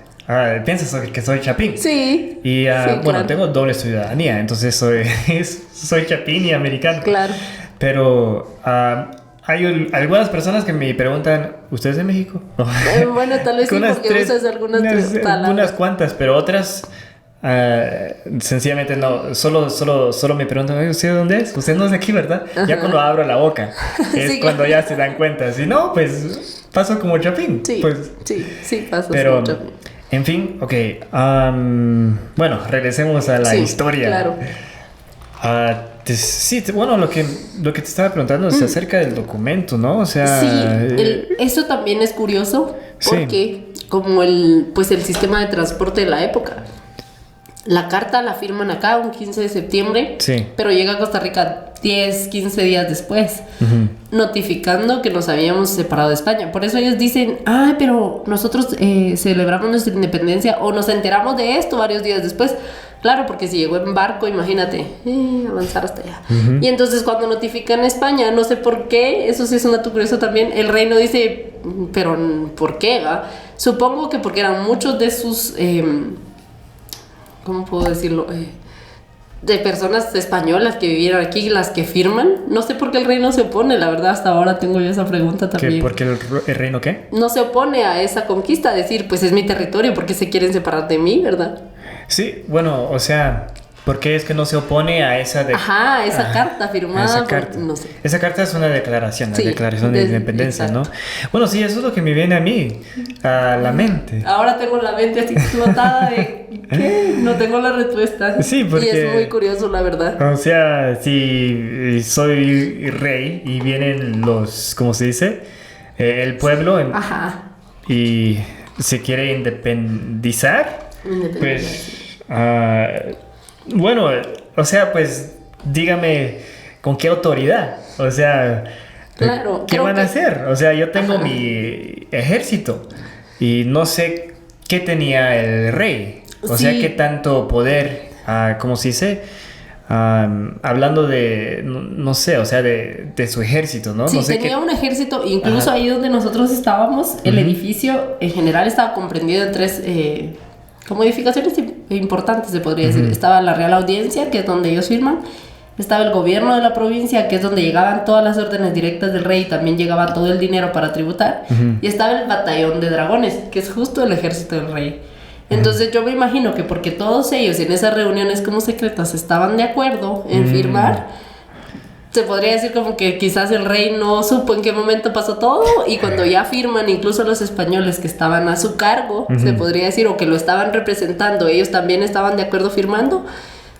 piensan que soy chapín.
Sí.
Y
sí,
bueno,
claro.
tengo doble ciudadanía, entonces soy chapín y americano.
Claro.
Pero hay algunas personas que me preguntan, ¿usted es de México?
Bueno, tal vez sí, porque usas algunas palabras.
Unas cuantas, pero otras sencillamente no. Solo me preguntan, "Oye, ¿usted de dónde es? Usted no es de aquí, ¿verdad?"
Ajá.
Ya cuando abro la boca es
Sí,
cuando
claro.
ya se dan cuenta. Si no, pues paso como chapín.
Sí,
Pues,
sí, pasa
pero,
mucho.
en fin, ok. Bueno, regresemos a la
Sí,
historia.
claro.
Sí, bueno, lo que te estaba preguntando es acerca del documento, ¿no? O sea...
Sí, eso también es curioso porque como pues el sistema de transporte de la época. La carta la firman acá un 15 de septiembre,
Sí.
pero llega a Costa Rica 10, 15 días después, notificando que nos habíamos separado de España. Por eso ellos dicen, pero nosotros celebramos nuestra independencia o nos enteramos de esto varios días después. Claro, porque si llegó en barco, imagínate, avanzar hasta allá. Y entonces cuando notifican a España, no sé por qué, eso sí es un dato curioso también, el rey no dice, pero ¿por qué? ¿Va? Supongo que porque eran muchos de sus... ¿cómo puedo decirlo? De personas españolas que vivieron aquí, las que firman. No sé por qué el rey no se opone, la verdad, hasta ahora tengo yo esa pregunta también.
¿Por qué el reino qué?
No se opone a esa conquista, a decir, pues es mi territorio, porque se quieren separar de mí, ¿verdad?
Sí, bueno, o sea, ¿por qué es que no se opone a esa
esa carta firmada
esa
por-
carta.
no sé.
Esa carta es una declaración, la
Sí,
declaración de independencia, ¿no? Bueno, sí, eso es lo que me viene a mí, a la mente.
Ahora tengo la mente así explotada de ¿qué? No tengo la respuesta.
Sí, porque-
Y es muy curioso, la verdad.
O sea, si soy rey y vienen ¿cómo se dice? El pueblo
Ajá.
y se quiere independizar, pues, bueno, o sea, pues, dígame, ¿con qué autoridad? O sea,
Claro,
¿qué
creo
van a
que-
hacer? O sea, yo tengo
Ajá.
mi ejército y no sé qué tenía el rey. O sea,
Sí.
qué tanto poder, ¿cómo se dice? Hablando de, no sé, o sea, de su ejército, ¿no?
Sí,
No sé
tenía
qué...
un ejército, incluso
Ajá.
ahí donde nosotros estábamos, el edificio en general estaba comprendido en tres como edificaciones importantes, se podría decir. Estaba la Real Audiencia, que es donde ellos firman. Estaba el gobierno de la provincia, que es donde llegaban todas las órdenes directas del rey y también llegaba todo el dinero para tributar. Y estaba el batallón de dragones, que es justo el ejército del rey. Entonces yo me imagino que porque todos ellos en esas reuniones como secretas estaban de acuerdo en firmar, se podría decir como que quizás el rey no supo en qué momento pasó todo y cuando ya firman, incluso los españoles que estaban a su cargo, se podría decir, o que lo estaban representando, ellos también estaban de acuerdo firmando,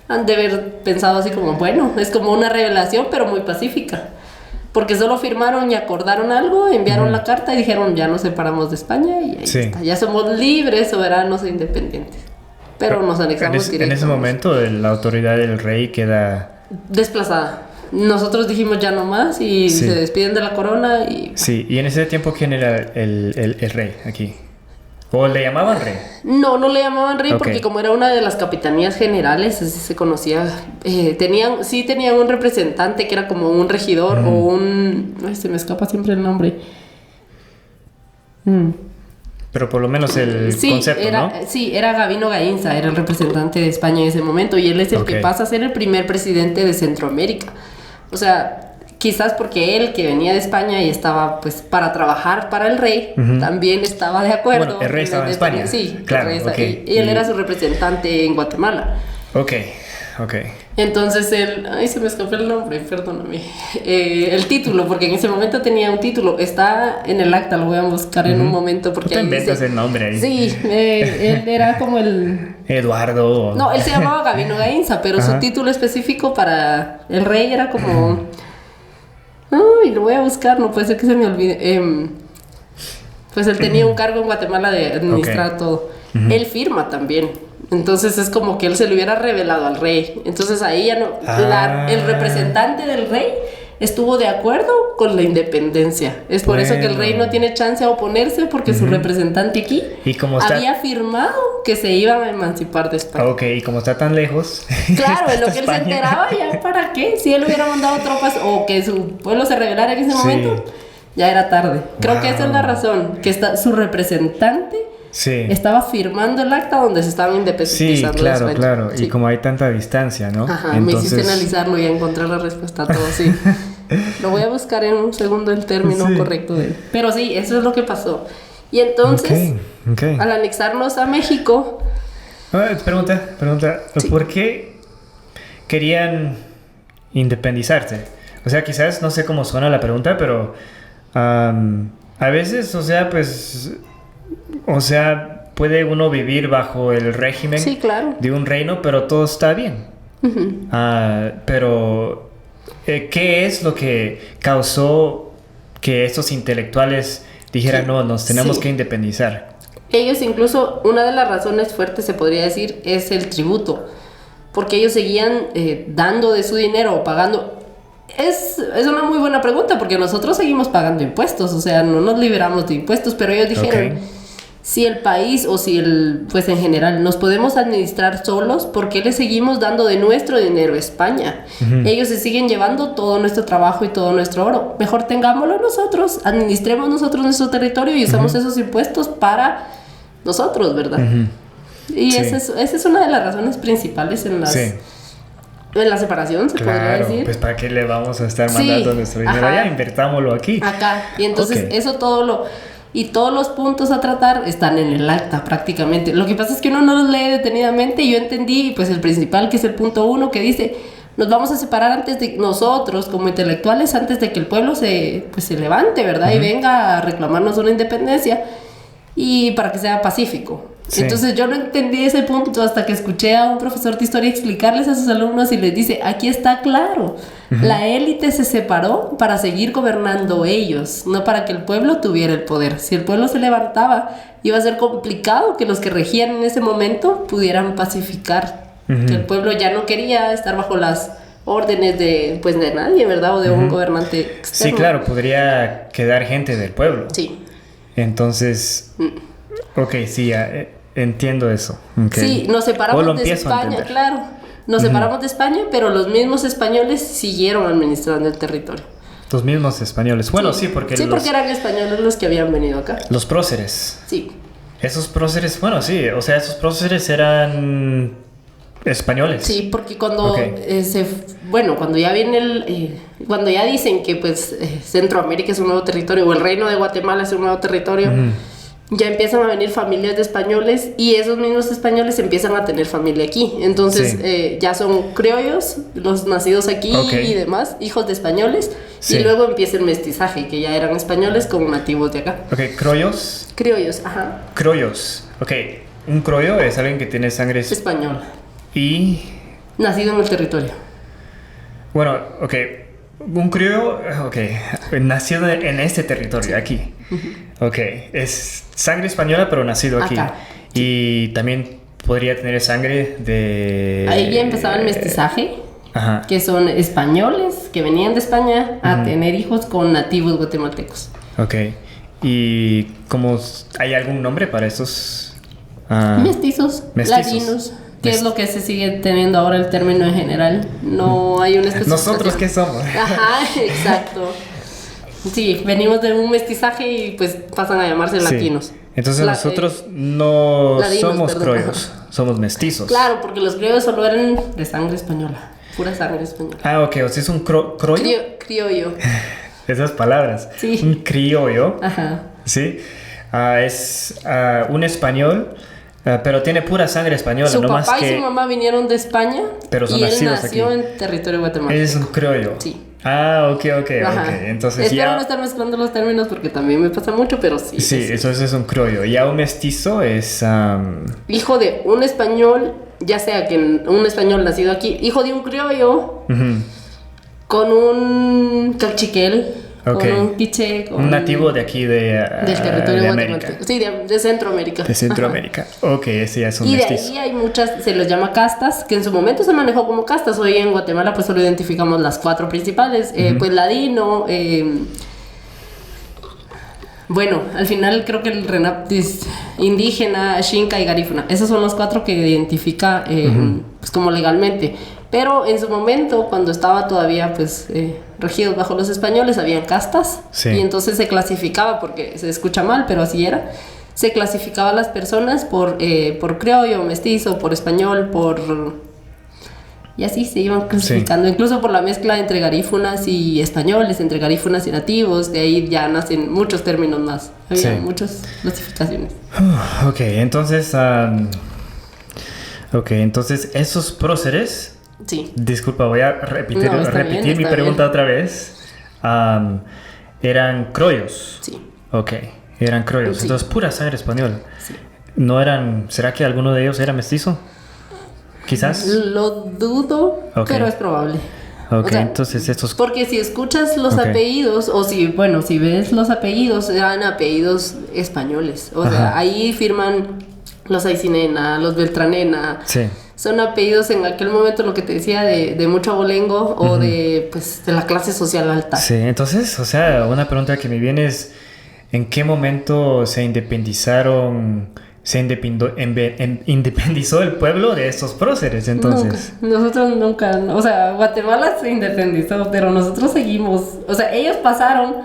han de haber pensado así como, bueno, es como una revelación pero muy pacífica. Porque solo firmaron y acordaron algo, enviaron la carta y dijeron, ya nos separamos de España y ahí
Sí.
está. Ya somos libres, soberanos e independientes. Pero nos anexamos
En ese momento la autoridad del rey queda...
desplazada. Nosotros dijimos ya no más y
Sí.
se despiden de la corona y...
Sí, y en ese tiempo, ¿quién era el rey aquí? ¿O le llamaban rey?
No le llamaban rey
Ok.
porque como era una de las capitanías generales, así se conocía. Tenían un representante que era como un regidor o un... Ay, se me escapa siempre el nombre.
Pero por lo menos el concepto,
era,
¿no?
Sí, era Gabino Gainza, era el representante de España en ese momento y él es el que
Ok.
pasa a ser el primer presidente de Centroamérica. O sea, quizás porque él que venía de España y estaba pues para trabajar para el rey, también estaba de acuerdo.
Bueno, el rey
la
estaba en España.
Sí,
Claro,
el rey
ok.
y él era su representante en Guatemala.
Ok.
Entonces él, ay, se me escapó el nombre, perdóname. El título, porque en ese momento tenía un título, está en el acta, lo voy a buscar en un momento
Tú
porque
te
ahí
inventas
dice-
el nombre ahí.
Sí, él era como el...
Eduardo.
No, él se llamaba Gabino Gainza, pero
Ajá.
su título específico para el rey era como... Ay, lo voy a buscar, no puede ser que se me olvide. Pues él tenía un cargo en Guatemala de administrar
Ok.
todo. Él firma también. Entonces es como que él se lo hubiera revelado al rey. Entonces ahí ya no... el representante del rey estuvo de acuerdo con la independencia. Es por eso que el rey
Bueno.
no tiene chance a oponerse porque su representante aquí
Y como está...
había firmado que se iban a emancipar de España.
Ok, y como está tan lejos...
Claro, en lo
está
que él se
España.
enteraba ya para qué, si él hubiera mandado tropas o que su pueblo se rebelara en ese
Sí.
momento, ya era tarde. Creo que esa es la razón, que su representante estaba firmando el acta donde se estaban independizando.
Sí, claro. Sí. Y como hay tanta distancia, ¿no?
Ajá, entonces... me hiciste analizarlo y encontrar la respuesta a todo, sí. Lo voy a buscar en un segundo el término correcto de él. Pero sí, eso es lo que pasó. Y entonces, al anexarnos a México...
Pregunta. Sí. ¿Por qué querían independizarse? O sea, quizás no sé cómo suena la pregunta, pero a veces, puede uno vivir bajo el régimen de un reino, pero todo está bien. Uh-huh. Pero, ¿qué es lo que causó que estos intelectuales dijeran, no, nos tenemos que independizar?
Ellos incluso, una de las razones fuertes se podría decir, es el tributo. Porque ellos seguían dando de su dinero o pagando. Es una muy buena pregunta porque nosotros seguimos pagando impuestos, o sea, no nos liberamos de impuestos, pero ellos dijeron, si el país o si pues en general nos podemos administrar solos, ¿por qué le seguimos dando de nuestro dinero a España? Uh-huh. Ellos se siguen llevando todo nuestro trabajo y todo nuestro oro. Mejor tengámoslo nosotros, administremos nosotros nuestro territorio y usamos esos impuestos para nosotros, ¿verdad? Uh-huh. Y esa es una de las razones principales en las... En la separación, se podría decir.
Pues ¿para qué le vamos a estar mandando nuestro dinero allá? Invertámoslo aquí.
Acá. Y entonces eso y todos los puntos a tratar están en el acta prácticamente. Lo que pasa es que uno no los lee detenidamente y yo entendí pues el principal, que es el punto 1, que dice, nos vamos a separar antes de nosotros como intelectuales, antes de que el pueblo se levante, ¿verdad? Uh-huh. Y venga a reclamarnos una independencia y para que sea pacífico. Sí. Entonces yo no entendí ese punto hasta que escuché a un profesor de historia explicarles a sus alumnos y les dice, aquí está claro, la élite se separó para seguir gobernando ellos, no para que el pueblo tuviera el poder. Si el pueblo se levantaba, iba a ser complicado que los que regían en ese momento pudieran pacificar, que el pueblo ya no quería estar bajo las órdenes de nadie, ¿verdad? O de un gobernante externo.
Sí, claro, podría quedar gente del pueblo.
Sí.
Entonces... sí, entiendo eso.
Sí, nos separamos de España, claro. Nos separamos de España, pero los mismos españoles siguieron administrando el territorio.
Los mismos españoles. Bueno, sí, porque
eran españoles los que habían venido acá.
Los próceres.
Sí.
Esos próceres, esos próceres eran españoles.
Sí, porque cuando cuando ya viene cuando ya dicen que Centroamérica es un nuevo territorio o el reino de Guatemala es un nuevo territorio, ya empiezan a venir familias de españoles y esos mismos españoles empiezan a tener familia aquí. Entonces ya son criollos, los nacidos aquí y demás, hijos de españoles. Sí. Y luego empieza el mestizaje, que ya eran españoles con nativos de acá.
¿Criollos?
Criollos, ajá.
Criollos, un criollo es alguien que tiene sangre
española.
Y...
nacido en el territorio.
Bueno, un criollo, nacido en este territorio, aquí. Uh-huh. Es sangre española, pero nacido aquí. Acá. Y también podría tener sangre de...
Ahí ya empezaba el mestizaje, que son españoles que venían de España a tener hijos con nativos guatemaltecos.
¿Y cómo hay algún nombre para estos?
Mestizos, latinos. ¿Qué es lo que se sigue teniendo ahora el término en general? No hay una especificación.
¿Nosotros qué somos?
Ajá, exacto. Sí, venimos de un mestizaje y pues pasan a llamarse latinos.
Entonces nosotros no somos criollos, somos mestizos.
Claro, porque los criollos solo eran de sangre española, pura sangre española.
O sea, es un criollo.
Criollo.
Esas palabras.
Sí.
Un criollo.
Ajá.
Sí. Es un español. Pero tiene pura sangre española.
Su papá y su mamá vinieron de España,
pero son
y él
nacidos
nació
aquí.
En territorio guatemalteco.
Es un criollo.
Sí.
Ok. Entonces
espero no estar mezclando los términos porque también me pasa mucho, pero sí.
Sí, eso es un criollo. Ya un mestizo es...
hijo de un español, ya sea que un español nacido aquí, hijo de un criollo, con un cachiquel, con un quiché,
un nativo de aquí del
territorio
de
América. Sí, de Centroamérica.
De Centroamérica. Ese ya es un
mestizo.
mestizo.
Y de ahí hay muchas, se les llama castas, que en su momento se manejó como castas. Hoy en Guatemala pues solo identificamos las 4 principales. Pues ladino, al final creo que el RENAP es indígena, xinca y garífuna. Esos son los 4 que identifica pues como legalmente. Pero en su momento, cuando estaba todavía pues regidos bajo los españoles, habían castas.
Sí.
Y entonces se clasificaba, porque se escucha mal, pero así era. Se clasificaba a las personas por criollo, mestizo, por español, y así se iban clasificando, sí. Incluso por la mezcla entre garífunas y españoles, entre garífunas y nativos. De ahí ya nacen muchos términos más. Había muchas clasificaciones.
Ok, entonces... entonces esos próceres...
Sí.
Disculpa, voy a repetir mi pregunta otra vez. ¿Eran criollos?
Sí.
Ok, eran criollos. Sí. Entonces, pura sangre española. Sí. ¿No eran... ¿Será que alguno de ellos era mestizo? ¿Quizás?
Lo dudo, pero es probable.
Ok, o sea, entonces estos...
Porque si escuchas los apellidos, o si ves los apellidos, eran apellidos españoles. O sea, ahí firman los Aycinena, los Beltranena.
Sí.
Son apellidos en aquel momento, lo que te decía, de mucho abolengo o de la clase social alta.
Sí, entonces, o sea, una pregunta que me viene es, ¿en qué momento se independizó el pueblo de estos próceres? Entonces,
nosotros nunca, o sea, Guatemala se independizó, pero nosotros seguimos, o sea, ellos pasaron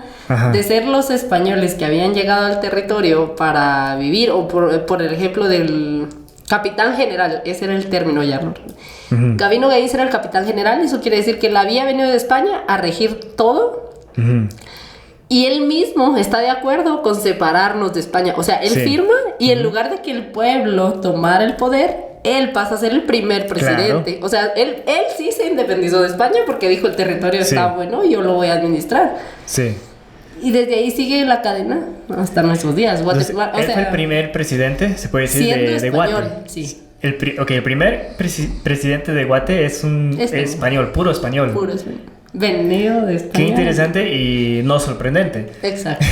de ser los españoles que habían llegado al territorio para vivir, o por el ejemplo del capitán general, ese era el término ya. Gabino Gaiz era el capitán general, eso quiere decir que él había venido de España a regir todo. Y él mismo está de acuerdo con separarnos de España. O sea, él firma y en lugar de que el pueblo tomara el poder, él pasa a ser el primer presidente. Claro. O sea, él sí se independizó de España porque dijo el territorio está bueno y yo lo voy a administrar. Sí. Y desde ahí sigue la cadena hasta nuestros días.
Entonces, él fue el primer presidente, se puede decir, de Guate.
Sí.
El primer presidente de Guate es un español, puro español.
Puro español. Venido de España.
Qué interesante y no sorprendente.
Exacto.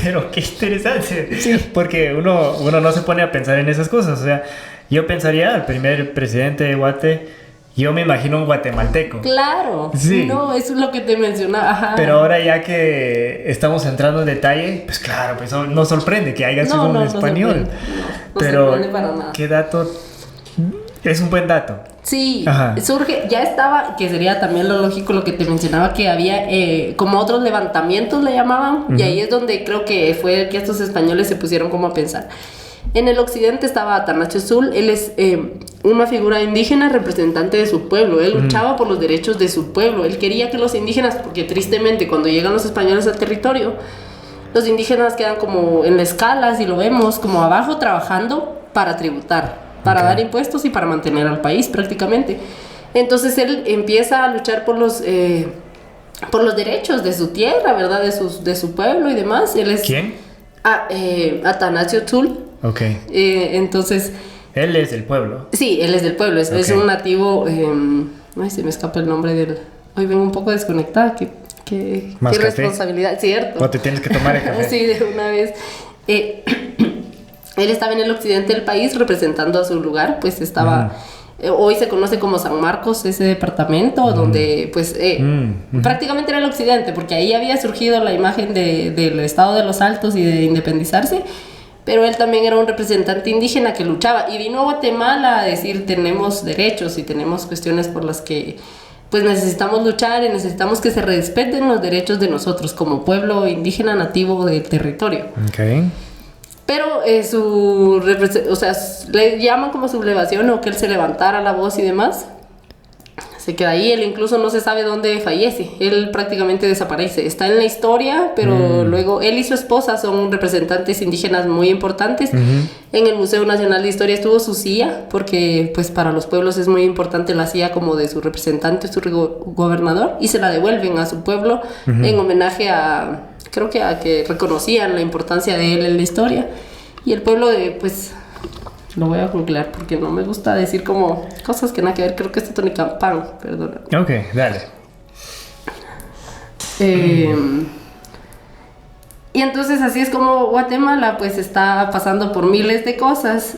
Pero qué interesante. Sí. Porque uno no se pone a pensar en esas cosas. O sea, yo pensaría, el primer presidente de Guate, yo me imagino un guatemalteco.
Claro. Sí. No, eso es lo que te mencionaba. Ajá.
Pero ahora ya que estamos entrando en detalle, pues claro, pues no sorprende que haya sido un español.
No sorprende para nada.
¿Qué dato? Es un buen dato.
Sí, surge, ya estaba, que sería también lo lógico lo que te mencionaba, que había como otros levantamientos le llamaban, y ahí es donde creo que fue que estos españoles se pusieron como a pensar. En el occidente estaba Atanasio Sul, él es una figura indígena representante de su pueblo, él luchaba por los derechos de su pueblo, él quería que los indígenas, porque tristemente cuando llegan los españoles al territorio, los indígenas quedan como en la escala, si lo vemos, como abajo trabajando para tributar. Para dar impuestos y para mantener al país prácticamente. Entonces él empieza a luchar por los derechos de su tierra, ¿verdad? De su pueblo y demás. Él es
¿Quién?
Atanasio Tul.
Ok.
Entonces...
Él es del pueblo.
Sí, él es del pueblo. Es un nativo... ay, se me escapa el nombre del... Hoy vengo un poco desconectada. Qué responsabilidad, ¿cierto?
O te tienes que tomar el café.
Sí, de una vez. Él estaba en el occidente del país representando a su lugar, pues estaba... hoy se conoce como San Marcos, ese departamento, donde pues prácticamente era el occidente, porque ahí había surgido la imagen del estado de los Altos y de independizarse, pero él también era un representante indígena que luchaba y vino a Guatemala a decir tenemos derechos y tenemos cuestiones por las que pues necesitamos luchar y necesitamos que se respeten los derechos de nosotros como pueblo indígena nativo del territorio.
Okay.
Pero le llaman como sublevación o que él se levantara la voz y demás. Se queda ahí, él incluso no se sabe dónde fallece. Él prácticamente desaparece. Está en la historia, pero luego él y su esposa son representantes indígenas muy importantes. En el Museo Nacional de Historia estuvo su silla, porque pues para los pueblos es muy importante la silla como de su representante, su gobernador, y se la devuelven a su pueblo en homenaje a... Creo que a que reconocían la importancia de él en la historia. Y el pueblo pues... Lo voy a googlear porque no me gusta decir como cosas que nada que ver. Creo que es Totonicapán, perdona.
Ok, dale.
Y entonces así es como Guatemala pues está pasando por miles de cosas.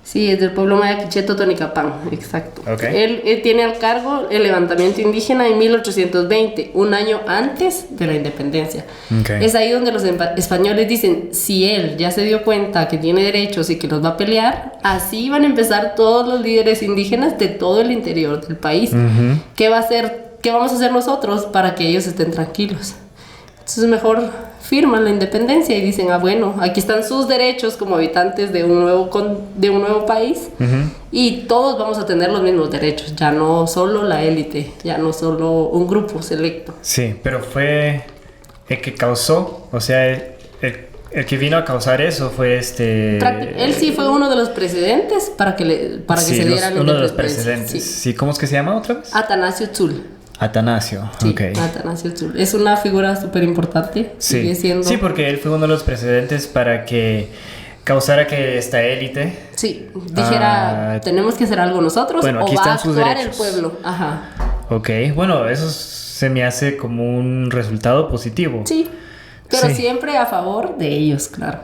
Sí, es del pueblo maya Quiché Totonicapán, exacto.
Okay.
Él tiene al cargo el levantamiento indígena en 1820, un año antes de la independencia.
Okay.
Es ahí donde los españoles dicen, si él ya se dio cuenta que tiene derechos y que los va a pelear, así van a empezar todos los líderes indígenas de todo el interior del país.
Uh-huh.
¿Qué vamos a hacer nosotros para que ellos estén tranquilos? Entonces mejor firman la independencia y dicen, bueno, aquí están sus derechos como habitantes de un nuevo país.
Uh-huh.
Y todos vamos a tener los mismos derechos, ya no solo la élite, ya no solo un grupo selecto.
Sí, pero fue el que causó, o sea, el que vino a causar eso fue
Él sí fue uno de los presidentes para que se diera la independencia.
Uno de los presidentes. Sí, ¿cómo es que se llama otra vez?
Atanasio Tzul.
Atanasio,
sí,
ok.
Atanasio Tzul. Es una figura súper importante.
Sí.
Sigue siendo...
Sí, porque él fue uno de los presidentes para que causara que esta élite...
Sí, dijera, tenemos que hacer algo nosotros,
bueno, aquí
o va
están
a
sus
actuar
derechos.
el pueblo. Ajá.
Ok, bueno, eso se me hace como un resultado positivo.
Sí, pero
sí.
Siempre a favor de ellos, claro.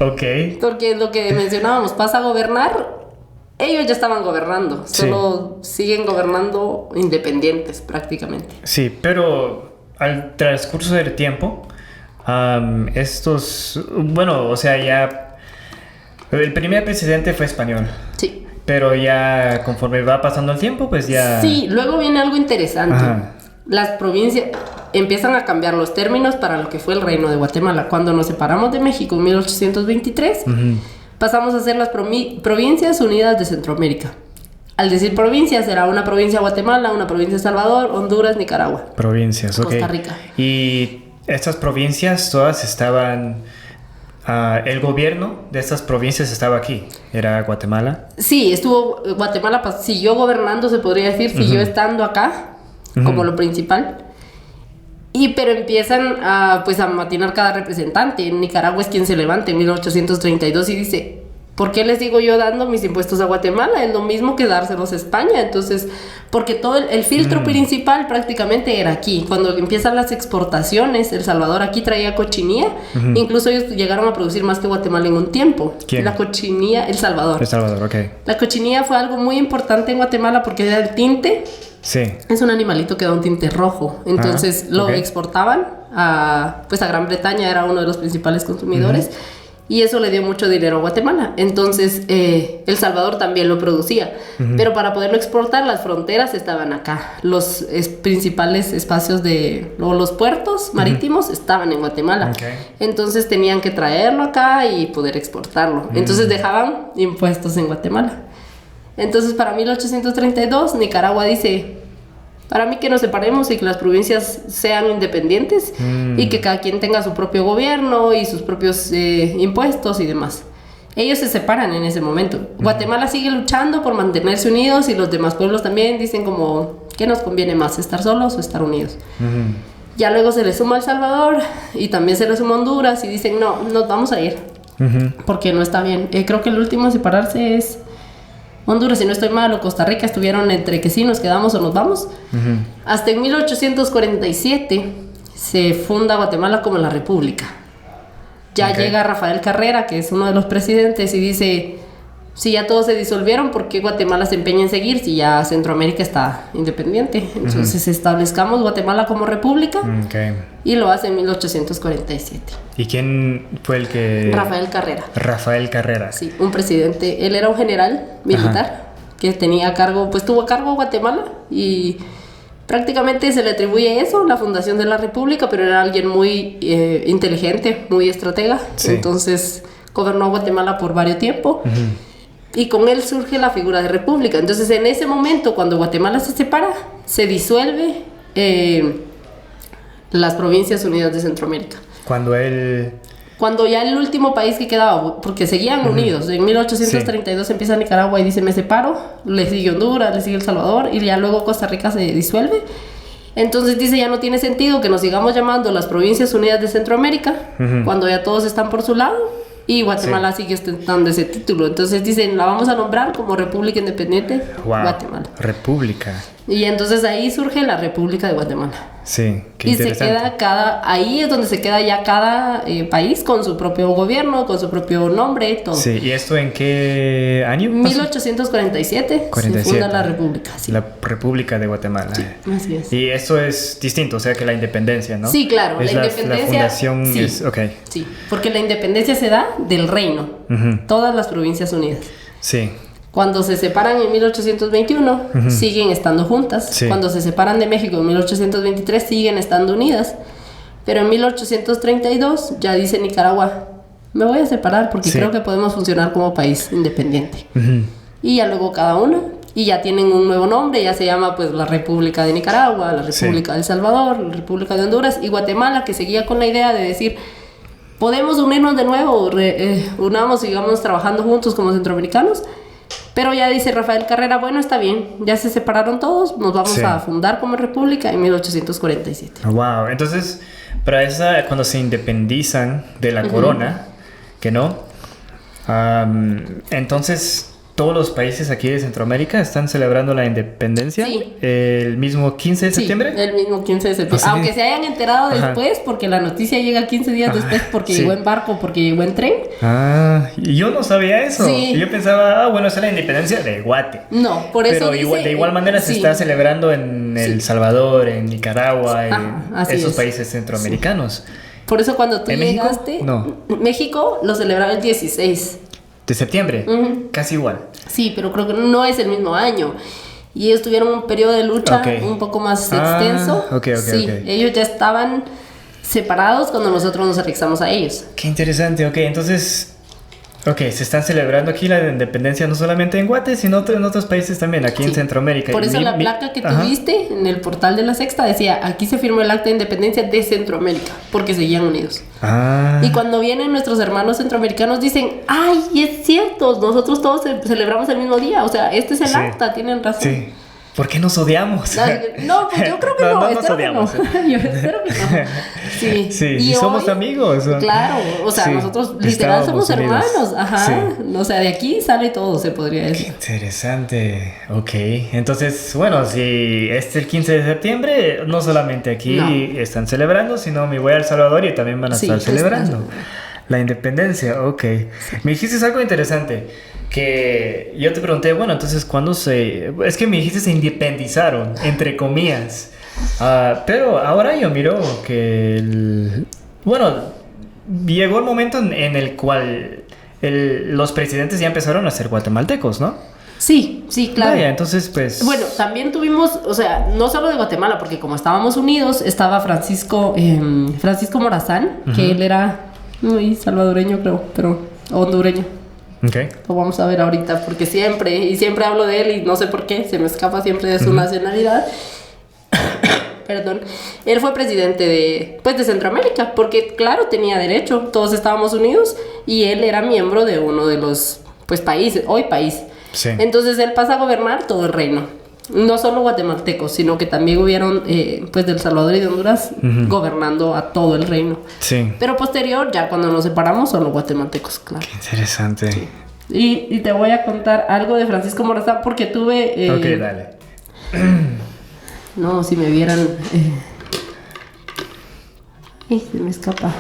Ok.
Porque lo que mencionábamos, pasa a gobernar... Ellos ya estaban gobernando, solo siguen gobernando independientes prácticamente.
Sí, pero al transcurso del tiempo, bueno, o sea, ya el primer presidente fue español.
Sí.
Pero ya conforme va pasando el tiempo, pues ya...
Sí, luego viene algo interesante.
Ajá.
Las provincias empiezan a cambiar los términos para lo que fue el Reino de Guatemala. Cuando nos separamos de México en 1823... Uh-huh. Pasamos a ser las Provincias Unidas de Centroamérica. Al decir provincias, era una provincia Guatemala, una provincia Salvador, Honduras, Nicaragua.
Provincias, ok.
Costa Rica.
Y estas provincias todas estaban... el gobierno de estas provincias estaba aquí. ¿Era Guatemala?
Sí, Guatemala siguió gobernando, se podría decir, siguió estando acá como lo principal. Pero empiezan a matinar cada representante. En Nicaragua es quien se levanta en 1832 y dice, ¿por qué les digo yo dando mis impuestos a Guatemala? Es lo mismo que dárselos a España. Entonces, porque todo el filtro principal prácticamente era aquí. Cuando empiezan las exportaciones, El Salvador aquí traía cochinilla. Incluso ellos llegaron a producir más que Guatemala en un tiempo.
¿Quién?
La cochinilla, El Salvador.
El Salvador, ok.
La cochinilla fue algo muy importante en Guatemala porque era el tinte.
Sí.
Es un animalito que da un tinte rojo. Entonces lo exportaban a Gran Bretaña, era uno de los principales consumidores. Y eso le dio mucho dinero a Guatemala. Entonces El Salvador también lo producía. Pero para poderlo exportar, las fronteras estaban acá. Los principales espacios los puertos marítimos estaban en Guatemala.
Okay.
Entonces tenían que traerlo acá y poder exportarlo. Entonces dejaban impuestos en Guatemala. Entonces para 1832 Nicaragua dice, para mí que nos separemos y que las provincias sean independientes y que cada quien tenga su propio gobierno y sus propios impuestos y demás. Ellos se separan en ese momento. Guatemala sigue luchando por mantenerse unidos y los demás pueblos también dicen como, ¿qué nos conviene más, estar solos o estar unidos? Ya luego se le suma El Salvador y también se le suma Honduras y dicen, no, nos vamos a ir porque no está bien. Creo que el último en separarse es Honduras, si no estoy mal, o Costa Rica, estuvieron entre que sí nos quedamos o nos vamos. Hasta en 1847 se funda Guatemala como la República. Ya llega Rafael Carrera, que es uno de los presidentes, y dice, si ya todos se disolvieron, ¿por qué Guatemala se empeña en seguir si ya Centroamérica está independiente? Entonces establezcamos Guatemala como república y lo hace en 1847.
¿Y quién fue el que...?
Rafael Carrera.
Rafael Carrera.
Sí, un presidente. Él era un general militar que tuvo a cargo Guatemala y prácticamente se le atribuye eso, la fundación de la república, pero era alguien muy inteligente, muy estratega. Sí. Entonces gobernó Guatemala por varios tiempos. Y con él surge la figura de república. Entonces en ese momento, cuando Guatemala se separa, se disuelve las Provincias Unidas de Centroamérica. Cuando ya el último país que quedaba, porque seguían unidos, en 1832 empieza Nicaragua y dice me separo, le sigue Honduras, le sigue El Salvador y ya luego Costa Rica se disuelve. Entonces dice ya no tiene sentido que nos sigamos llamando las Provincias Unidas de Centroamérica cuando ya todos están por su lado y Guatemala sigue ostentando ese título. Entonces dicen la vamos a nombrar como República Independiente Guatemala.
República.
Y entonces ahí surge la República de Guatemala.
Sí, qué
y
interesante.
se queda ahí es donde se queda ya cada país con su propio gobierno, con su propio nombre, todo.
Sí, ¿y esto en qué año pasó?
1847
47.
se funda la República. Sí.
La República de Guatemala.
Así es.
Y esto es distinto, o sea, que la independencia, ¿no?
Sí, claro,
Es
la
la
independencia.
fundación
sí,
es, ok.
sí, porque la independencia se da del reino, todas las provincias unidas.
Sí,
Cuando se separan en 1821, siguen estando juntas.
Sí.
Cuando se separan de México en 1823, siguen estando unidas. Pero en 1832 ya dice Nicaragua, me voy a separar porque
Sí.
creo que podemos funcionar como país independiente. Y ya luego cada uno, y ya tienen un nuevo nombre, ya se llama pues la República de Nicaragua, la República de El Salvador, la República de Honduras y Guatemala, que seguía con la idea de decir, podemos unirnos de nuevo, unamos, sigamos trabajando juntos como centroamericanos. Pero ya dice Rafael Carrera, bueno, está bien, ya se separaron todos, nos vamos
Sí.
a fundar como república en 1847.
wow. Entonces, para esa, cuando se independizan de la corona, que no, entonces todos los países aquí de Centroamérica están celebrando la independencia
Sí.
el mismo 15 de septiembre.
Sí, el mismo 15 de septiembre.
O sea,
Aunque se hayan enterado
ajá.
después, porque la noticia llega 15 días después, porque
sí.
llegó en barco, porque llegó en tren.
Ah, y yo no sabía eso.
Sí.
Yo pensaba, bueno, esa es la independencia de Guate.
No, por eso
Pero
dice,
igual, de igual manera se
sí.
está celebrando en El Salvador, en Nicaragua, en
así
esos
es.
países centroamericanos.
Por eso cuando tú
¿En México?
llegaste,
No.
México lo celebraba el 16.
De septiembre, casi igual.
Sí, pero creo que no es el mismo año. Y ellos tuvieron un periodo de lucha
Ok.
un poco más
Ah,
extenso.
ok,
sí,
ok.
ellos ya estaban separados cuando nosotros nos anexamos a ellos.
Qué interesante, ok, entonces, ok, se están celebrando aquí la independencia no solamente en Guate, sino en otros países también, aquí en
Sí.
Centroamérica.
Por eso
Mi-
la
mi-
placa que
Ajá.
tuviste en el portal de la Sexta decía, aquí se firmó el acta de independencia de Centroamérica, porque seguían unidos.
Ah,
Y cuando vienen nuestros hermanos centroamericanos dicen, ay, es cierto, nosotros todos celebramos el mismo día, o sea, este es el
Sí.
acta, tienen razón.
sí. ¿Por qué nos odiamos?
No, pues yo creo que no,
nos
espero que no.
odiamos.
Yo espero que no. Sí,
Sí, y somos amigos.
Claro, o sea,
Sí,
nosotros literal somos
estábamos unidos.
hermanos, ajá.
Sí.
O sea, de aquí sale todo, se podría
Qué
decir.
interesante. Ok, entonces, bueno, si es el 15 de septiembre, no solamente aquí
No.
están celebrando, sino me voy a El Salvador y también van a
Sí,
estar celebrando
están.
la independencia. Ok, me dijiste algo interesante, que yo te pregunté, bueno, entonces, ¿cuándo se...? Es que me dijiste se independizaron, entre comillas. Pero ahora yo miro que, bueno, llegó el momento en el cual los presidentes ya empezaron a ser guatemaltecos, ¿no?
Sí, sí, claro.
Vaya, entonces, pues...
Bueno, también tuvimos, o sea, no solo de Guatemala, porque como estábamos unidos, estaba Francisco Morazán, que él era muy salvadoreño, creo, pero hondureño.
Ok.
Lo vamos a ver ahorita, porque siempre hablo de él y no sé por qué, se me escapa siempre de su nacionalidad. Perdón. Él fue presidente de Centroamérica, porque claro, tenía derecho, todos estábamos unidos y él era miembro de uno de los, países, hoy país.
Sí.
Entonces él pasa a gobernar todo el reino. No solo guatemaltecos, sino que también hubieron, del Salvador y de Honduras, gobernando a todo el reino.
Sí.
Pero posterior, ya cuando nos separamos, son los guatemaltecos, claro.
Qué interesante.
Y te voy a contar algo de Francisco Morazán porque tuve...
Ok, dale.
No, si me vieran... se me escapa.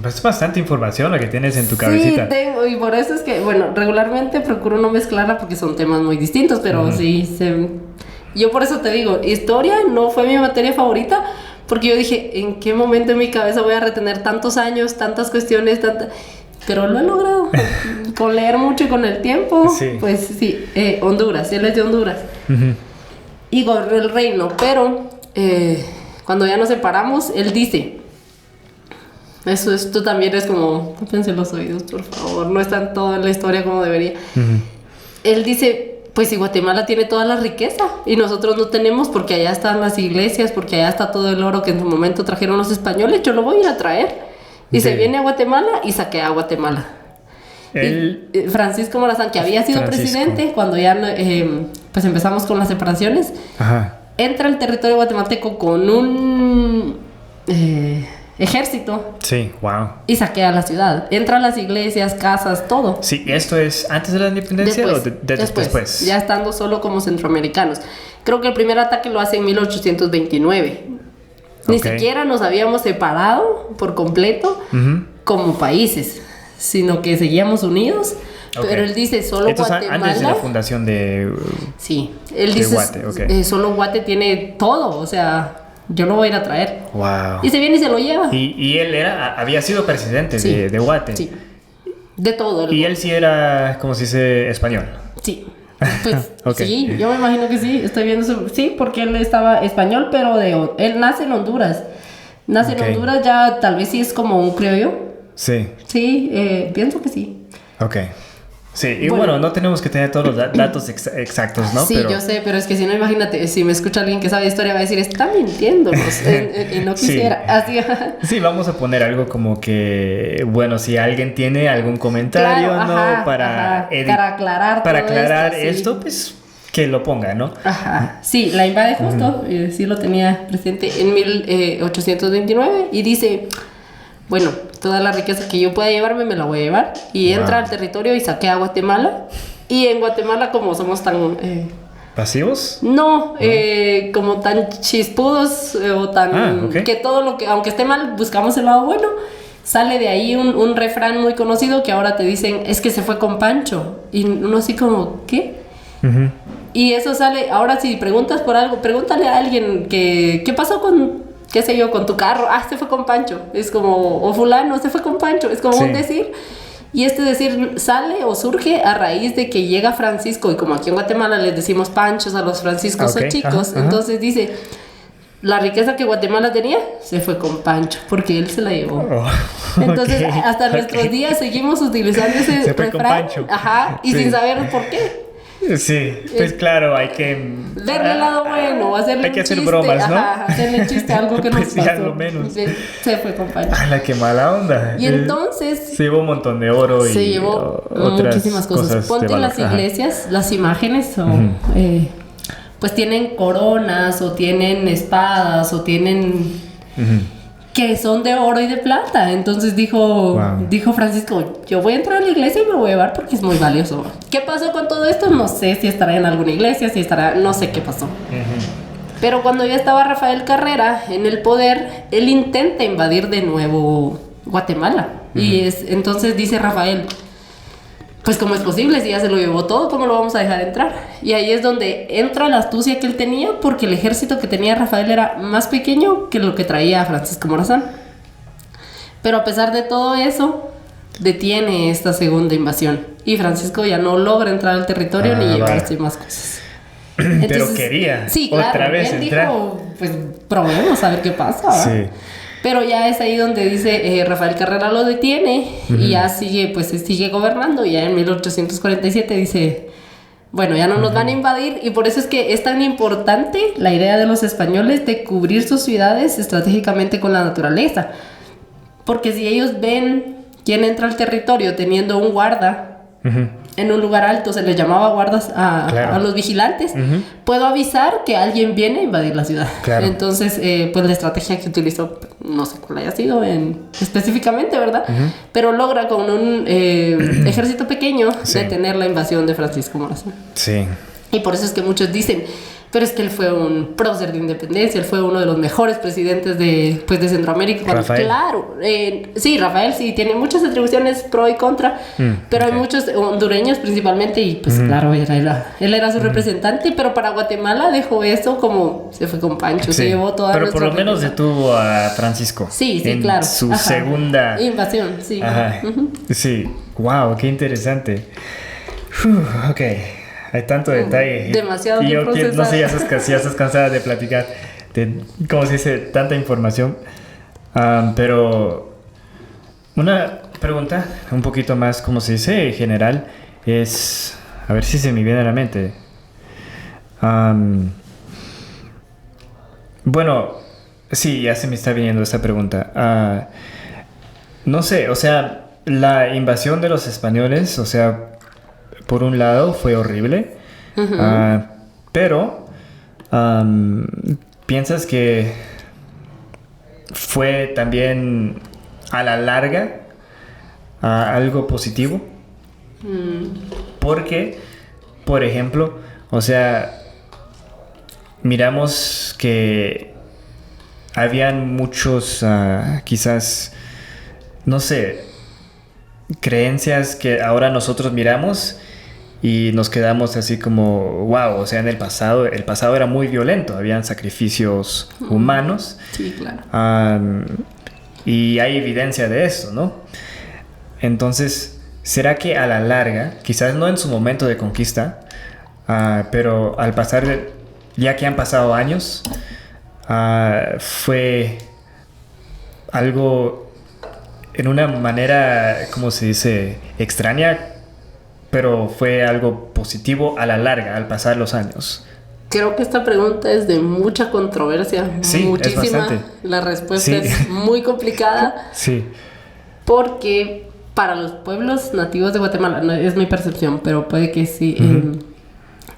Es bastante información la que tienes en tu cabecita.
Sí, tengo, y por eso es que, bueno, regularmente procuro no mezclarla porque son temas muy distintos, pero yo por eso te digo, historia no fue mi materia favorita, porque yo dije, ¿en qué momento en mi cabeza voy a retener tantos años, tantas cuestiones, pero lo he logrado, con leer mucho y con el tiempo,
Sí.
pues sí, Honduras, él es de Honduras, y gobernó el reino, pero cuando ya nos separamos, él dice... Esto también es como, tápense los oídos, por favor, no es tan todo en la historia como debería. Él dice, pues si Guatemala tiene toda la riqueza y nosotros no tenemos, porque allá están las iglesias, porque allá está todo el oro que en su momento trajeron los españoles, yo lo voy a ir a traer. Y se viene a Guatemala y saquea a Guatemala. Y Francisco Morazán, que había sido presidente cuando ya empezamos con las separaciones, entra al territorio guatemalteco con un... ejército.
Sí, wow.
Y saquea la ciudad. Entra a las iglesias, casas, todo.
Sí, ¿esto es antes de la independencia
Después,
o después?
ya estando solo como centroamericanos. Creo que el primer ataque lo hace en 1829. Ni siquiera nos habíamos separado por completo como países, sino que seguíamos unidos. Pero él dice solo Guatemala.
Antes de la fundación de.
Sí, él dice
Guate,
solo Guate tiene todo, o sea, yo lo voy a ir a traer.
Wow.
Y se viene y se lo lleva.
Y él había sido presidente de Guate.
Sí. De todo.
Y él sí era, como se dice, español.
Sí. Pues sí, yo me imagino que sí. Estoy viendo eso. Sí, porque él estaba español, pero él nace en Honduras. En Honduras, ya tal vez sí es como un criollo.
Sí.
Sí, pienso que sí.
Ok. Sí, y bueno, no tenemos que tener todos los datos exactos, ¿no?
Sí, yo sé, pero es que si no, imagínate, si me escucha alguien que sabe de historia va a decir, está mintiéndonos, y no quisiera.
Sí. Así. Sí, vamos a poner algo como que, bueno, si alguien tiene algún comentario,
claro,
¿no? Para aclarar esto, pues que lo ponga, ¿no? Ajá.
Sí, la invade justo, sí lo tenía presente en 1829 y dice... Bueno, toda la riqueza que yo pueda llevarme me la voy a llevar. Y entra al territorio y saquea a Guatemala. Y en Guatemala, como somos tan...
¿pasivos?
No, como tan chispudos o tan... Que todo lo que, aunque esté mal, buscamos el lado bueno. Sale de ahí un refrán muy conocido que ahora te dicen, es que se fue con Pancho. Y uno así como, ¿qué? Y eso sale, ahora si preguntas por algo, pregúntale a alguien ¿qué pasó con... qué sé yo, con tu carro? Se fue con Pancho. Es como, o fulano, se fue con Pancho. Es como un decir. Y este decir sale o surge a raíz de que llega Francisco. Y como aquí en Guatemala les decimos panchos a los franciscos o chicos. Entonces dice, la riqueza que Guatemala tenía, se fue con Pancho. Porque él se la llevó. Entonces, hasta nuestros días seguimos utilizando ese
se fue con Pancho.
Y sin saber por qué.
Sí, pues claro, hay que...
verle el lado bueno, hacerle
hay que hacer
chiste,
bromas, ¿no?
Hacerle chiste a algo que nos
pues
pasó.
Lo menos.
Se fue, compañero.
¡Hala, qué mala onda!
Y entonces...
se llevó un montón de oro
se llevó muchísimas cosas. Ponte en las iglesias, las imágenes, pues tienen coronas, o tienen espadas, o tienen... que son de oro y de plata. Entonces dijo Francisco, yo voy a entrar a la iglesia y me lo voy a llevar porque es muy valioso. ¿Qué pasó con todo esto? No sé si estará en alguna iglesia, no sé qué pasó. Pero cuando ya estaba Rafael Carrera en el poder, él intenta invadir de nuevo Guatemala. Y entonces dice Rafael, pues ¿cómo es posible? Si ya se lo llevó todo, ¿cómo lo vamos a dejar entrar? Y ahí es donde entra la astucia que él tenía, porque el ejército que tenía Rafael era más pequeño que lo que traía Francisco Morazán. Pero a pesar de todo eso, detiene esta segunda invasión. Y Francisco ya no logra entrar al territorio ni llevarse más cosas. Entonces,
pero quería otra vez
él
entrar.
Dijo, pues probemos a ver qué pasa. Sí. Pero ya es ahí donde dice Rafael Carrera lo detiene y ya sigue gobernando. Y ya en 1847 dice, bueno, ya no nos van a invadir. Y por eso es que es tan importante la idea de los españoles de cubrir sus ciudades estratégicamente con la naturaleza. Porque si ellos ven quién entra al territorio teniendo un guarda en un lugar alto, se les llamaba guardas a los vigilantes, puedo avisar que alguien viene a invadir la ciudad. Entonces, pues la estrategia que utilizó, no sé cuál haya sido específicamente, ¿verdad? Pero logra con un ejército pequeño detener la invasión de Francisco Morazán.
Sí.
Y por eso es que muchos dicen, pero es que él fue un prócer de independencia, él fue uno de los mejores presidentes de Centroamérica.
Rafael.
Claro, sí, Rafael sí, tiene muchas atribuciones pro y contra, pero hay muchos hondureños principalmente y pues claro, él era su representante, pero para Guatemala dejó eso como se fue con Pancho, se llevó toda
pero por lo menos detuvo a Francisco.
Sí,
en
claro.
Su segunda
invasión, sí.
Sí, wow, qué interesante. Ok. Hay tanto detalle.
Demasiado
y
que
yo
procesar.
No sé, ya estás cansada de platicar de, ¿cómo se dice? Tanta información. Pero una pregunta un poquito más, ¿cómo se dice? General, es... A ver si se me viene a la mente. Bueno, sí, ya se me está viniendo esta pregunta. No sé, o sea, la invasión de los españoles, o sea... Por un lado fue horrible, pero ¿piensas que fue también a la larga algo positivo? Porque, por ejemplo, o sea, miramos que habían muchos, quizás, no sé, creencias que ahora nosotros miramos y nos quedamos así como, wow, o sea, en el pasado era muy violento, habían sacrificios humanos.
Sí, claro.
Y hay evidencia de eso, ¿no? Entonces, ¿será que a la larga, quizás no en su momento de conquista, pero al pasar, ya que han pasado años, fue algo en una manera, ¿cómo se dice?, extraña, pero fue algo positivo a la larga, al pasar los años?
Creo que esta pregunta es de mucha controversia,
sí,
muchísima.
Es bastante.
La respuesta
sí.
es muy complicada.
Sí.
Porque para los pueblos nativos de Guatemala, no es mi percepción, pero puede que sí,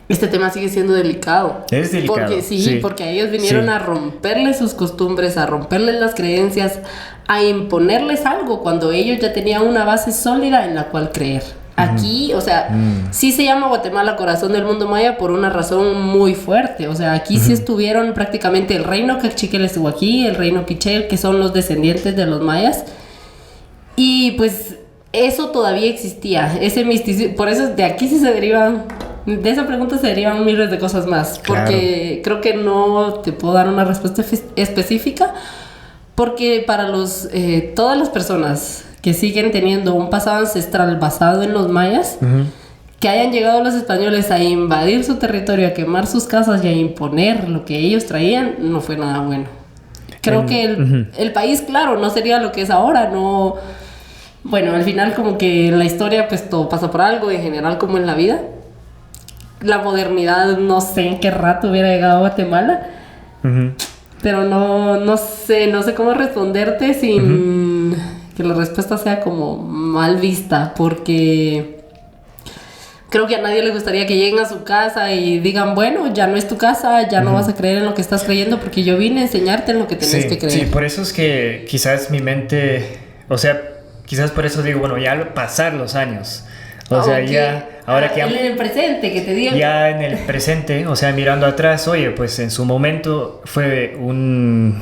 este tema sigue siendo delicado.
Es delicado.
Porque porque ellos vinieron a romperles sus costumbres, a romperles las creencias, a imponerles algo cuando ellos ya tenían una base sólida en la cual creer. Aquí, o sea, sí se llama Guatemala corazón del mundo maya por una razón muy fuerte. O sea, aquí sí estuvieron prácticamente el reino Cachiquel estuvo aquí, el reino Quiché, que son los descendientes de los mayas. Y pues eso todavía existía, ese misticismo. Por eso de aquí sí se derivan, de esa pregunta se derivan miles de cosas más.
Claro.
Porque creo que no te puedo dar una respuesta específica. Porque para todas las personas que siguen teniendo un pasado ancestral basado en los mayas, que hayan llegado los españoles a invadir su territorio, a quemar sus casas y a imponer lo que ellos traían, no fue nada bueno. Creo que el país, claro, no sería lo que es ahora, no. Bueno, al final como que en la historia pues todo pasa por algo, en general como en la vida. La modernidad no sé en qué rato hubiera llegado a Guatemala, pero no sé cómo responderte sin que la respuesta sea como mal vista, porque creo que a nadie le gustaría que lleguen a su casa y digan, bueno, ya no es tu casa, ya no vas a creer en lo que estás creyendo porque yo vine a enseñarte en lo que tenés que creer. Sí,
por eso es que quizás mi mente, o sea, quizás por eso digo, bueno, ya al pasar los años, o sea, ya, ahora que...
En el presente, que te digan.
Ya en el presente, o sea, mirando atrás, oye, pues en su momento fue un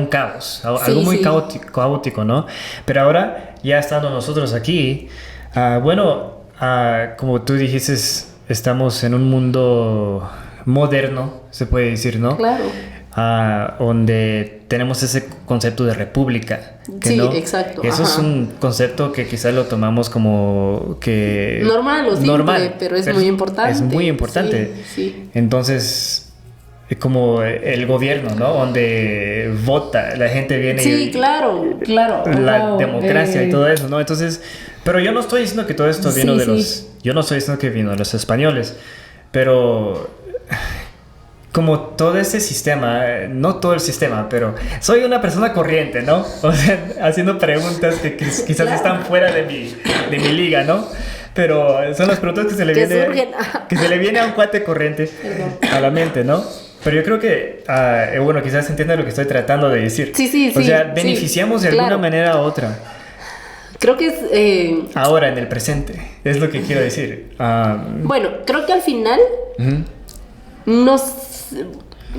caos, algo muy caótico, ¿no? Pero ahora, ya estando nosotros aquí, como tú dijiste, estamos en un mundo moderno, se puede decir, ¿no?
Claro.
Donde tenemos ese concepto de república.
Sí,
¿no?
Exacto.
Eso es un concepto que quizás lo tomamos como que...
Normal, pero es muy importante.
Es muy importante.
Sí.
Entonces, como el gobierno, ¿no? Donde vota, la gente viene...
Sí, claro.
La democracia y todo eso, ¿no? Entonces, pero yo no estoy diciendo que todo esto vino de los... Yo no estoy diciendo que vino de los españoles, pero... Como todo ese sistema, no todo el sistema, pero soy una persona corriente, ¿no? O sea, haciendo preguntas que quizás están fuera de mi liga, ¿no? Pero son las preguntas que se le viene a un cuate corriente a la mente, ¿no? Pero yo creo que, bueno, quizás se entienda lo que estoy tratando de decir.
Sí.
O sea, beneficiamos de alguna manera u otra.
Creo que es...
Ahora, en el presente, es lo que quiero decir.
Bueno, creo que al final...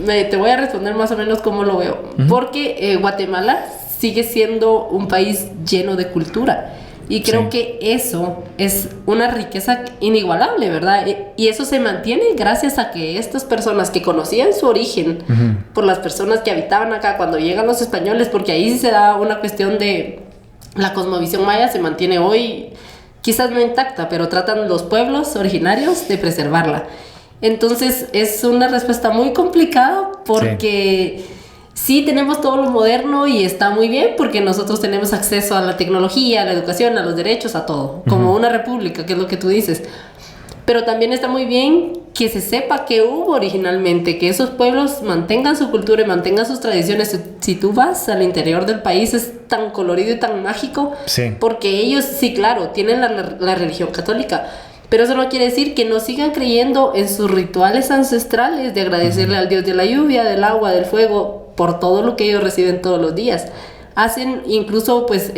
te voy a responder más o menos cómo lo veo. Porque Guatemala sigue siendo un país lleno de cultura. Y creo que eso es una riqueza inigualable, ¿verdad? Y eso se mantiene gracias a que estas personas que conocían su origen por las personas que habitaban acá cuando llegan los españoles, porque ahí sí se da una cuestión de la cosmovisión maya, se mantiene hoy, quizás no intacta, pero tratan los pueblos originarios de preservarla. Entonces es una respuesta muy complicada porque sí tenemos todo lo moderno y está muy bien porque nosotros tenemos acceso a la tecnología, a la educación, a los derechos, a todo, como una república, que es lo que tú dices. Pero también está muy bien que se sepa que hubo originalmente, que esos pueblos mantengan su cultura y mantengan sus tradiciones. Si tú vas al interior del país es tan colorido y tan mágico porque ellos, sí, claro, tienen la religión católica. Pero eso no quiere decir que no sigan creyendo en sus rituales ancestrales de agradecerle al dios de la lluvia, del agua, del fuego, por todo lo que ellos reciben todos los días. Hacen incluso, pues,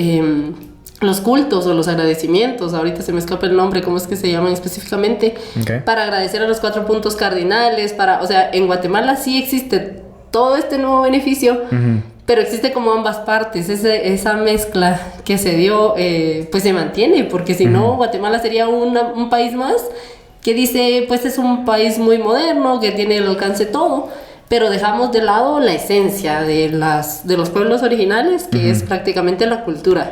los cultos o los agradecimientos, ahorita se me escapa el nombre, cómo es que se llaman específicamente, para agradecer a los 4 puntos cardinales, o sea, en Guatemala sí existe todo este nuevo beneficio, pero existe como ambas partes, esa mezcla que se dio, pues se mantiene, porque si no, Guatemala sería un país más que dice, pues es un país muy moderno, que tiene el alcance todo, pero dejamos de lado la esencia de los pueblos originales, que es prácticamente la cultura.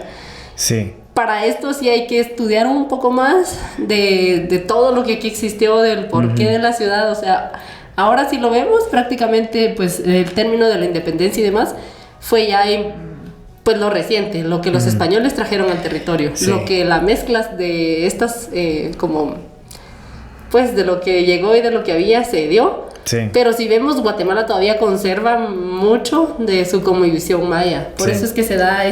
Sí.
Para esto sí hay que estudiar un poco más de todo lo que aquí existió, del porqué de la ciudad. O sea, ahora sí lo vemos, prácticamente pues el término de la independencia y demás fue ya pues lo reciente, lo que los españoles trajeron al territorio, lo que la mezcla de estas como pues de lo que llegó y de lo que había se dio. Sí. Pero si vemos, Guatemala todavía conserva mucho de su cosmovisión maya, por eso es que se da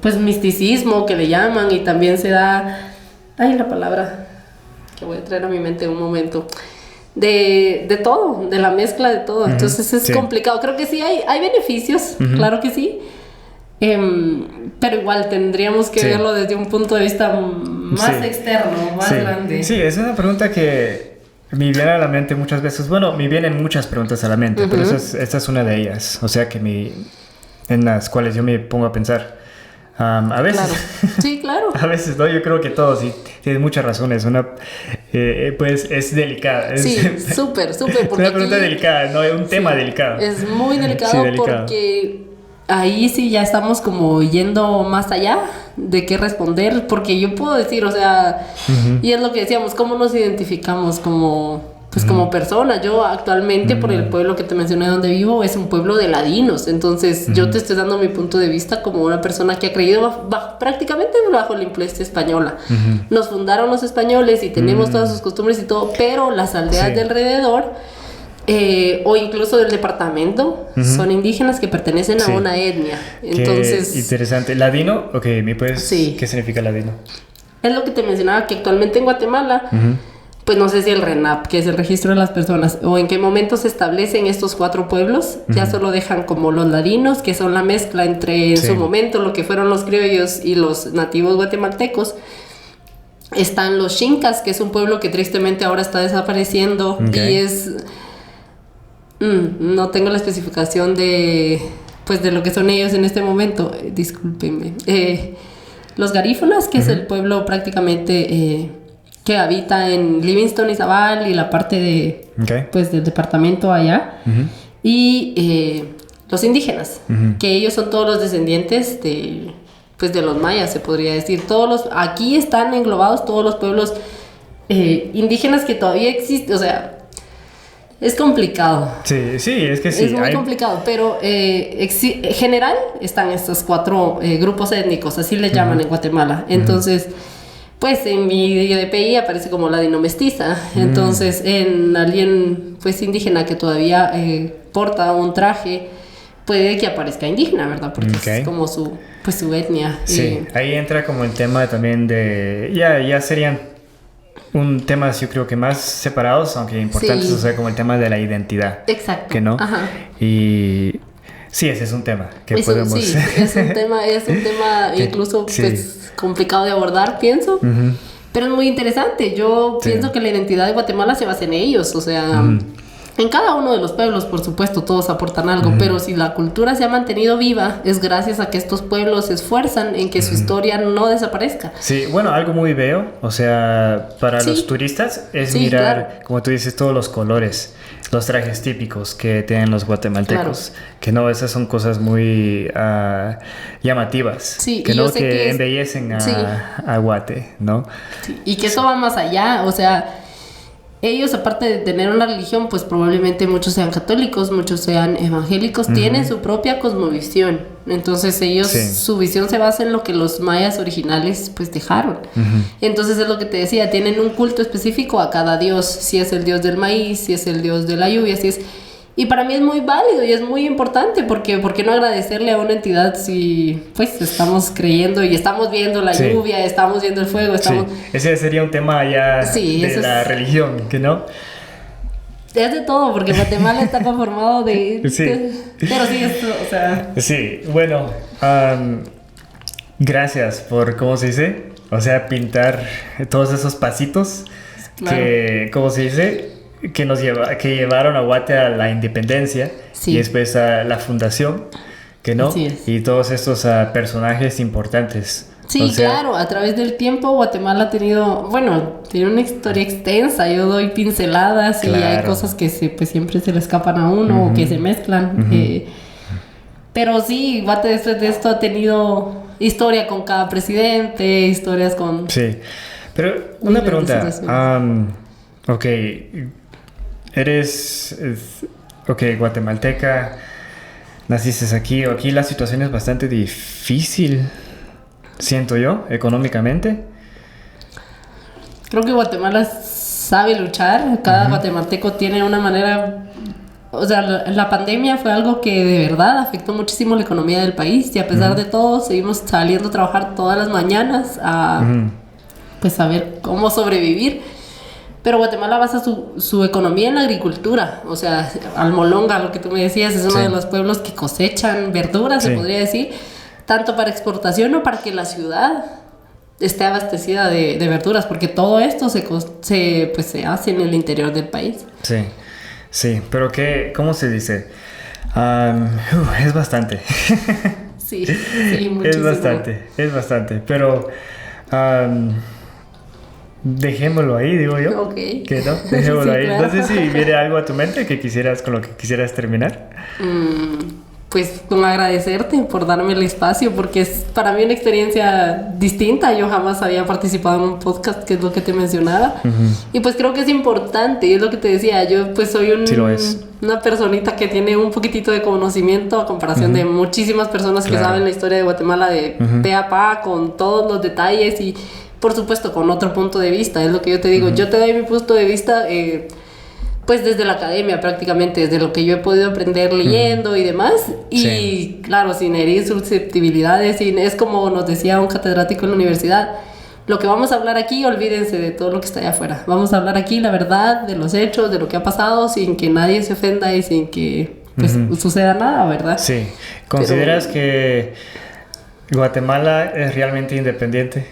pues misticismo que le llaman, y también se da, la palabra que voy a traer a mi mente en un momento, de todo, de la mezcla de todo. Entonces es complicado. Creo que sí hay beneficios, claro que sí, pero igual tendríamos que verlo desde un punto de vista más externo, más grande.
Sí, es una pregunta que me viene a la mente muchas veces. Bueno, me vienen muchas preguntas a la mente, pero esta es una de ellas. O sea, en las cuales yo me pongo a pensar. A veces.
Claro. Sí, claro.
A veces, ¿no? Yo creo que todos tienes muchas razones. Pues es delicada.
Sí, súper.
Es una pregunta delicada, ¿no? Es un tema delicado.
Es muy delicado, porque ahí sí ya estamos como yendo más allá de qué responder. Porque yo puedo decir, o sea, y es lo que decíamos, ¿cómo nos identificamos como persona? Yo actualmente, por el pueblo que te mencioné donde vivo, es un pueblo de ladinos. Entonces yo te estoy dando mi punto de vista como una persona que ha creído prácticamente bajo la influencia española. Nos fundaron los españoles y tenemos todas sus costumbres y todo, pero las aldeas de alrededor o incluso del departamento son indígenas que pertenecen a una etnia. Entonces,
qué interesante. ¿Ladino? Ok, ¿me puedes? ¿Qué significa ladino?
Es lo que te mencionaba, que actualmente en Guatemala pues no sé si el RENAP, que es el registro de las personas, o en qué momento se establecen estos 4 pueblos, ya solo dejan como los ladinos, que son la mezcla entre en su momento lo que fueron los criollos y los nativos guatemaltecos. Están los Xincas, que es un pueblo que tristemente ahora está desapareciendo, y es... no tengo la especificación de lo que son ellos en este momento, discúlpenme. Los garífunas, que es el pueblo prácticamente... que habita en Livingston y Zabal y la parte del departamento allá, y los indígenas, que ellos son todos los descendientes de los mayas, se podría decir. Aquí están englobados todos los pueblos indígenas que todavía existen. O sea, es complicado.
Sí, es que sí.
Es muy complicado, pero en general están estos 4 grupos étnicos, así les llaman en Guatemala. Entonces... pues en mi DPI aparece como ladino mestiza. Entonces en alguien pues indígena que todavía porta un traje, puede que aparezca indígena, ¿verdad? Porque es como su etnia.
Sí, ahí entra como el tema también de... Ya serían un temas yo creo que más separados, aunque importantes, o sea, como el tema de la identidad.
Exacto.
Que no. Y... sí, ese es un tema que podemos...
Sí, es un tema incluso pues complicado de abordar, pienso. Pero es muy interesante. Yo pienso que la identidad de Guatemala se basa en ellos. O sea, en cada uno de los pueblos, por supuesto, todos aportan algo. Pero si la cultura se ha mantenido viva, es gracias a que estos pueblos se esfuerzan en que su historia no desaparezca.
Sí, bueno, algo muy bello. O sea, para los turistas es mirar, como tú dices, todos los colores, los trajes típicos que tienen los guatemaltecos. Que no, esas son cosas muy llamativas. Sí, que embellecen a Guate, ¿no?
Sí, y que eso va más allá. O sea, ellos, aparte de tener una religión, pues probablemente muchos sean católicos, muchos sean evangélicos, tienen su propia cosmovisión. Entonces ellos, su visión se basa en lo que los mayas originales pues dejaron. Entonces es lo que te decía, tienen un culto específico a cada dios, si es el dios del maíz, si es el dios de la lluvia, si es... Y para mí es muy válido y es muy importante, porque ¿por qué no agradecerle a una entidad si pues estamos creyendo y estamos viendo la lluvia, estamos viendo el fuego, estamos...
Sí. Ese sería un tema ya de la religión, ¿que no?
Es de todo, porque Guatemala está conformado de... pero sí, esto, o sea...
Sí, bueno, gracias por, ¿cómo se dice? O sea, pintar todos esos pasitos
Claro.
que, ¿cómo se dice? Que llevaron a Guate a la independencia
Sí.
y después a la fundación, que no,
Así es.
y todos estos personajes importantes.
Sí,
O sea,
claro, a través del tiempo Guatemala ha tenido, bueno, tiene una historia extensa, yo doy pinceladas y hay
Claro.
cosas que pues siempre se le escapan a uno o que se mezclan. Pero sí, Guate después de esto ha tenido historia con cada presidente, historias con...
Sí, pero una
Miles de
pregunta.
situaciones.
Ok, ok, guatemalteca, naciste aquí. Aquí la situación es bastante difícil, siento yo, económicamente.
Creo que Guatemala sabe luchar, cada guatemalteco tiene una manera... O sea, la pandemia fue algo que de verdad afectó muchísimo la economía del país y a pesar de todo seguimos saliendo a trabajar todas las mañanas a pues a ver cómo sobrevivir. Pero Guatemala basa su economía en la agricultura, o sea, Almolonga, lo que tú me decías, es uno
Sí.
de los pueblos que cosechan verduras,
Sí.
se podría decir, tanto para exportación o para que la ciudad esté abastecida de verduras, porque todo esto se hace en el interior del país.
Sí, sí, pero ¿cómo se dice? Es bastante.
Sí, sí, muchísimo.
Es bastante, pero dejémoslo ahí, digo yo.
Ok.
¿Qué no? Dejémoslo
Sí,
ahí.
claro.
No sé si viene algo a tu mente con lo que quisieras terminar.
Pues con agradecerte por darme el espacio, porque es para mí una experiencia distinta. Yo jamás había participado en un podcast, que es lo que te mencionaba. Y pues creo que es importante, y es lo que te decía. Yo pues soy
Sí lo es.
una personita que tiene un poquitito de conocimiento a comparación de muchísimas personas que
Claro.
saben la historia de Guatemala de pe a pa, con todos los detalles y por supuesto con otro punto de vista. Es lo que yo te digo. Yo te doy mi punto de vista pues desde la academia prácticamente, desde lo que yo he podido aprender leyendo y demás, y
Sí.
claro, sin herir susceptibilidades, es como nos decía un catedrático en la universidad, lo que vamos a hablar aquí, olvídense de todo lo que está allá afuera, vamos a hablar aquí la verdad de los hechos, de lo que ha pasado, sin que nadie se ofenda y sin que pues, suceda nada, ¿verdad?
Sí. ¿Consideras que Guatemala es realmente independiente?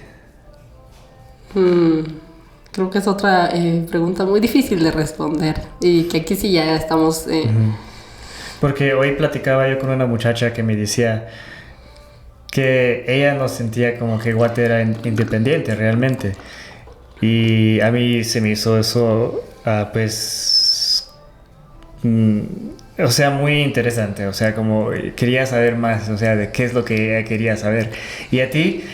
Creo que es otra pregunta muy difícil de responder y que aquí sí ya estamos...
Porque hoy platicaba yo con una muchacha que me decía que ella no sentía como que Guate era independiente realmente. Y a mí se me hizo eso, pues, o sea, muy interesante. O sea, como quería saber más, o sea, de qué es lo que ella quería saber. Y a ti,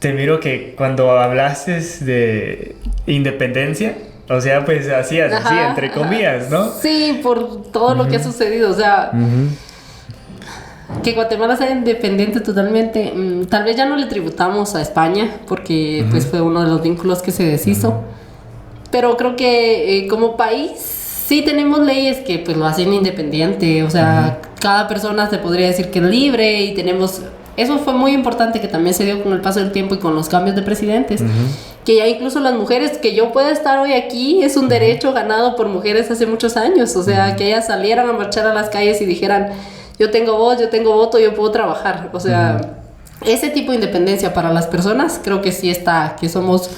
te miro que cuando hablaste de independencia, o sea, pues hacías así,
Ajá,
entre comillas, ¿no?
Sí, por todo lo que ha sucedido, o sea... Que Guatemala sea independiente totalmente, tal vez ya no le tributamos a España porque pues fue uno de los vínculos que se deshizo, pero creo que como país sí tenemos leyes que pues lo hacen independiente, o sea, cada persona se podría decir que es libre y tenemos, eso fue muy importante que también se dio con el paso del tiempo y con los cambios de presidentes, que ya incluso las mujeres, que yo pueda estar hoy aquí es un derecho ganado por mujeres hace muchos años, o sea, que ellas salieran a marchar a las calles y dijeran: yo tengo voz, yo tengo voto, yo puedo trabajar. O sea, ese tipo de independencia para las personas creo que sí está, que somos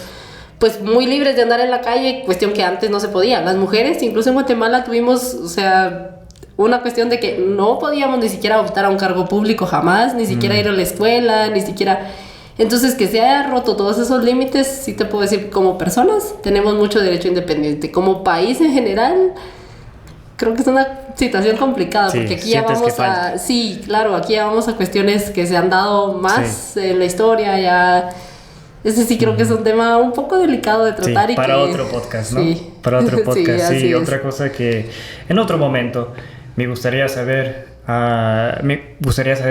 pues muy libres de andar en la calle, cuestión que antes no se podía. Las mujeres, incluso en Guatemala tuvimos, o sea, una cuestión de que no podíamos ni siquiera optar a un cargo público jamás, ni siquiera ir a la escuela, ni siquiera... Entonces, que se haya roto todos esos límites, sí te puedo decir que como personas tenemos mucho derecho independiente. Como país en general... Creo que es una situación complicada,
Sí,
porque aquí ya
sientes que
vamos a...
falta.
Sí, claro, aquí ya vamos a cuestiones que se han dado más en la historia, ya... Ese sí creo que es un tema un poco delicado de tratar
Sí,
y
para
que...
otro podcast, ¿no?
Sí.
Para otro podcast,
así
sí.
es.
Otra cosa que en otro momento me gustaría saber,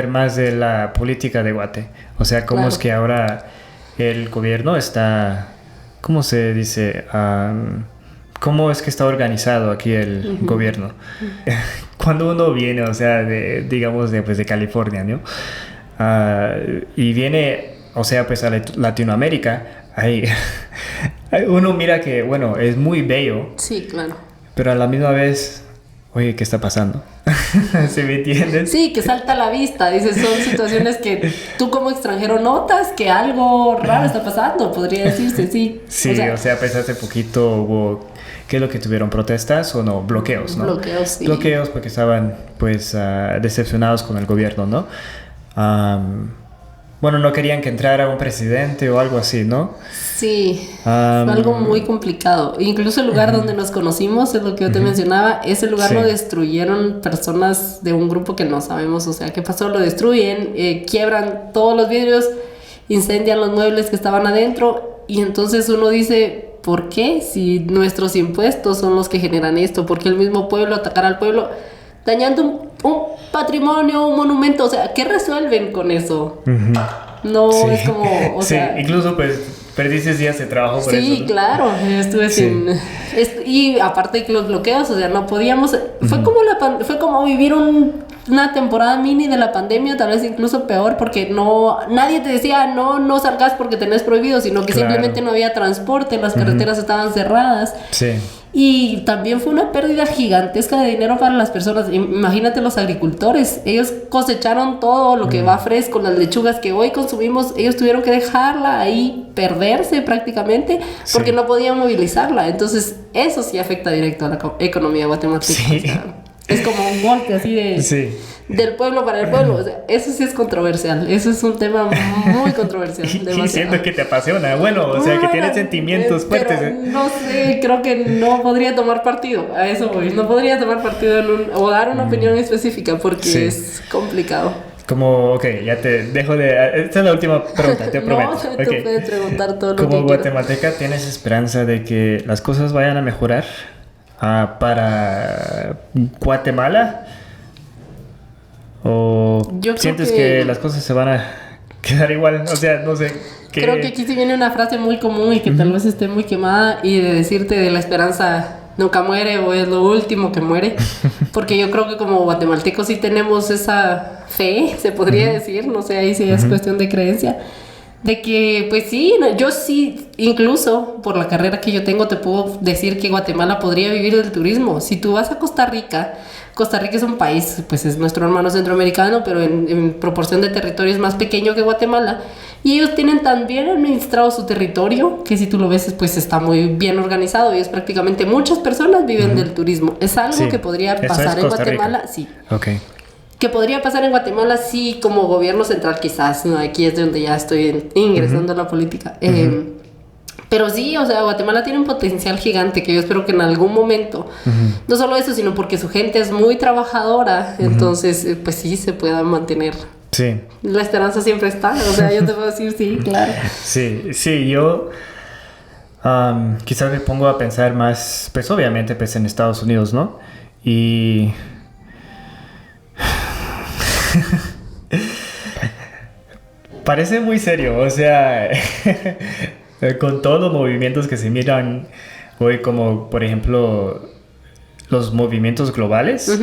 más de la política de Guate. O sea, cómo
Claro.
es que ahora el gobierno está, ¿cómo se dice? ¿Cómo es que está organizado aquí el gobierno? Cuando uno viene, o sea, digamos, de California, ¿no? Y viene, o sea, pues a Latinoamérica, ahí uno mira que, bueno, es muy bello,
Sí, claro.
pero a la misma vez, oye, ¿qué está pasando? ¿Sí me entiendes?
Sí, que salta a la vista. Dices, son situaciones que tú como extranjero notas que algo raro está pasando, podría decirse, sí.
Sí, o sea, pues hace poquito hubo, ¿qué es lo que tuvieron? ¿Protestas o no? Bloqueos, ¿no?
Bloqueos, sí.
Bloqueos porque estaban, pues, decepcionados con el gobierno, ¿no? Bueno, no querían que entrara un presidente o algo así, ¿no?
Sí, fue algo muy complicado. Incluso el lugar donde nos conocimos, es lo que yo te mencionaba, ese lugar lo destruyeron personas de un grupo que no sabemos, o sea, qué pasó, lo destruyen, quiebran todos los vidrios, incendian los muebles que estaban adentro, y entonces uno dice, ¿por qué? Si nuestros impuestos son los que generan esto, ¿por qué el mismo pueblo atacar al pueblo? Dañando un patrimonio, un monumento, o sea, ¿qué resuelven con eso? No, es como, o sea...
Sí, incluso pues perdiste días de trabajo por eso.
Sí,
¿no?
claro, estuve sin... Y aparte de que los bloqueos, o sea, no podíamos... Fue como vivir una temporada mini de la pandemia, tal vez incluso peor, porque nadie te decía, no salgas porque tenés prohibido, sino que simplemente no había transporte, las carreteras estaban cerradas.
Sí.
Y también fue una pérdida gigantesca de dinero para las personas. Imagínate los agricultores. Ellos cosecharon todo lo que va fresco, las lechugas que hoy consumimos. Ellos tuvieron que dejarla ahí, perderse prácticamente, porque no podían movilizarla. Entonces, eso sí afecta directo a la economía guatemalteca. Sí. O sea, es como un golpe así del pueblo para el pueblo. O sea, eso sí es controversial. Eso es un tema muy controversial.
Y siento que te apasiona. Bueno, o sea, que tienes sentimientos fuertes.
No sé, creo que no podría tomar partido. A eso voy. No podría tomar partido o dar una opinión específica porque es complicado.
Como, ok, ya te dejo de... Esta es la última pregunta, te prometo.
No, tú puedes preguntar todo lo que
Como
quieras.
guatemalteca, ¿tienes esperanza de que las cosas vayan a mejorar para Guatemala? ¿O sientes que las cosas se van a quedar igual? O sea, no sé.
Creo que aquí sí viene una frase muy común y que tal vez esté muy quemada, y de decirte de la esperanza nunca muere o es lo último que muere. Porque yo creo que como guatemaltecos sí tenemos esa fe, se podría decir, no sé, ahí sí es cuestión de creencia, de que pues sí, yo sí, incluso por la carrera que yo tengo te puedo decir que Guatemala podría vivir del turismo. Si tú vas a Costa Rica es un país, pues es nuestro hermano centroamericano, pero en proporción de territorio es más pequeño que Guatemala, y ellos tienen tan bien administrado su territorio que si tú lo ves, pues está muy bien organizado, y es prácticamente muchas personas viven del turismo. Es algo que podría pasar en Guatemala, sí.
Okay.
Que podría pasar en Guatemala, sí, como gobierno central quizás, ¿no? Aquí es donde ya estoy ingresando a la política. Pero sí, o sea, Guatemala tiene un potencial gigante que yo espero que en algún momento, no solo eso, sino porque su gente es muy trabajadora, entonces, pues sí, se pueda mantener.
Sí.
La esperanza siempre está, o sea, yo te puedo decir sí, claro.
Sí, yo quizás me pongo a pensar más, pues obviamente, pues en Estados Unidos, ¿no? Y... parece muy serio, o sea... con todos los movimientos que se miran hoy, como por ejemplo los movimientos globales,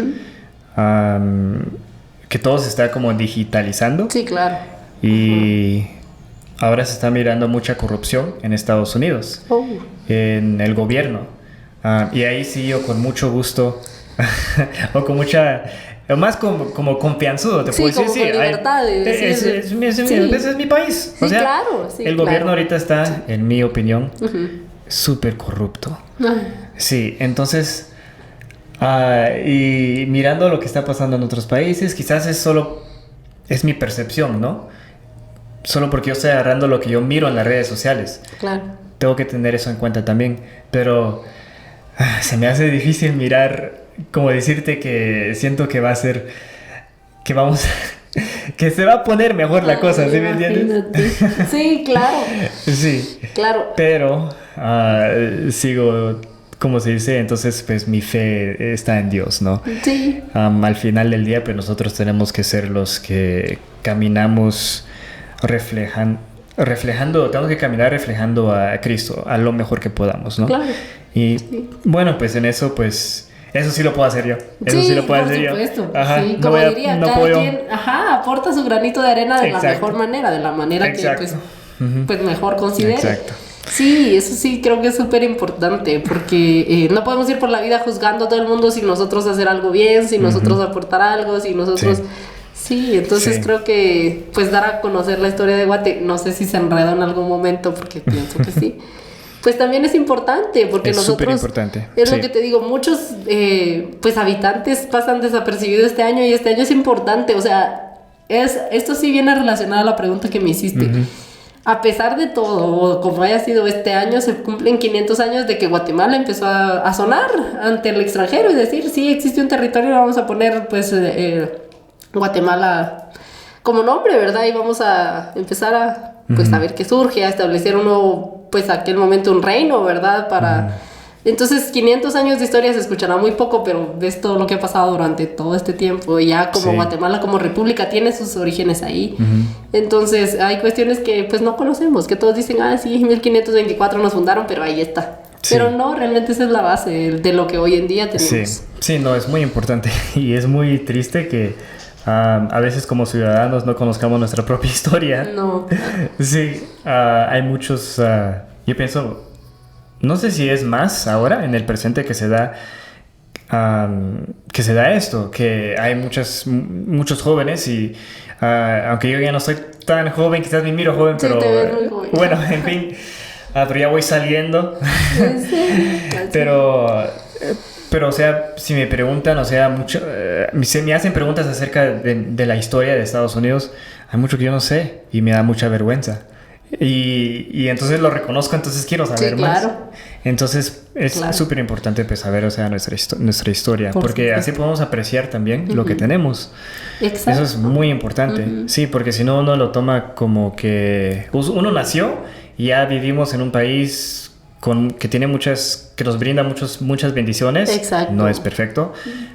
que todo se está como digitalizando.
Sí, claro.
Y ahora se está mirando mucha corrupción en Estados Unidos, en el gobierno. Y ahí sí yo con mucho gusto, o con mucha... más como confianzudo, te puedo decir,
como con libertad de decir,
ese es mi país.
Sí,
o sea,
claro. Sí,
el gobierno ahorita está, en mi opinión, súper corrupto. Sí, entonces, y mirando lo que está pasando en otros países, quizás es mi percepción, ¿no? Solo porque yo estoy agarrando lo que yo miro en las redes sociales.
Claro.
Tengo que tener eso en cuenta también, pero se me hace difícil mirar... como decirte que siento que va a ser, que vamos, que se va a poner mejor la cosa, ¿sí me entiendes?
Sí, claro.
Sí.
Claro.
Pero sigo, como se dice, entonces pues mi fe está en Dios, ¿no?
Sí.
Al final del día pues nosotros tenemos que ser los que caminamos reflejando, tenemos que caminar reflejando a Cristo, a lo mejor que podamos, ¿no?
Claro.
Y bueno, pues en eso pues... eso sí lo puedo hacer yo. Eso sí lo puedo hacer yo.
Ajá. Sí, como diría, cada quien aporta su granito de arena de la mejor manera, de la manera que pues mejor considere.
Exacto.
Sí, eso sí creo que es súper importante porque no podemos ir por la vida juzgando a todo el mundo sin nosotros hacer algo bien, sin nosotros aportar algo, sin nosotros...
Sí.
Sí, entonces creo que pues dar a conocer la historia de Guate, no sé si se enredó en algún momento porque pienso que sí, pues también es importante porque
Es
nosotros...
súper importante.
Es lo que te digo, muchos pues habitantes pasan desapercibidos este año y este año es importante, o sea, esto sí viene relacionado a la pregunta que me hiciste. A pesar de todo, o como haya sido este año, se cumplen 500 años de que Guatemala empezó a sonar ante el extranjero y decir, sí, existe un territorio, vamos a poner pues Guatemala como nombre, ¿verdad? Y vamos a empezar a pues a ver qué surge, a establecer uno, pues aquel momento un reino, ¿verdad? Para... Entonces 500 años de historia se escuchará muy poco, pero ves todo lo que ha pasado durante todo este tiempo y ya como Guatemala como república tiene sus orígenes ahí. Entonces hay cuestiones que pues no conocemos, que todos dicen, ah sí, 1524 nos fundaron, pero ahí está. Pero no, realmente esa es la base de lo que hoy en día tenemos.
Sí, no, es muy importante y es muy triste que a veces como ciudadanos no conozcamos nuestra propia historia.
No.
Sí, hay muchos, yo pienso... No sé si es más ahora, en el presente, que se da esto, que hay muchos jóvenes y aunque yo ya no soy tan joven, quizás me miro joven, pero
te ves muy joven.
Bueno, en fin, pero ya voy saliendo.
Sí,
pero, o sea, si me preguntan, o sea, me hacen preguntas acerca de la historia de Estados Unidos, hay mucho que yo no sé y me da mucha vergüenza. Y entonces lo reconozco, entonces quiero saber más. Entonces es súper importante pues, saber, o sea, nuestra historia, porque así podemos apreciar también lo que tenemos.
Exacto.
Eso es muy importante. Sí, porque si no uno lo toma como que uno nació y ya vivimos en un país que tiene que nos brinda muchas bendiciones.
Exacto.
No es perfecto,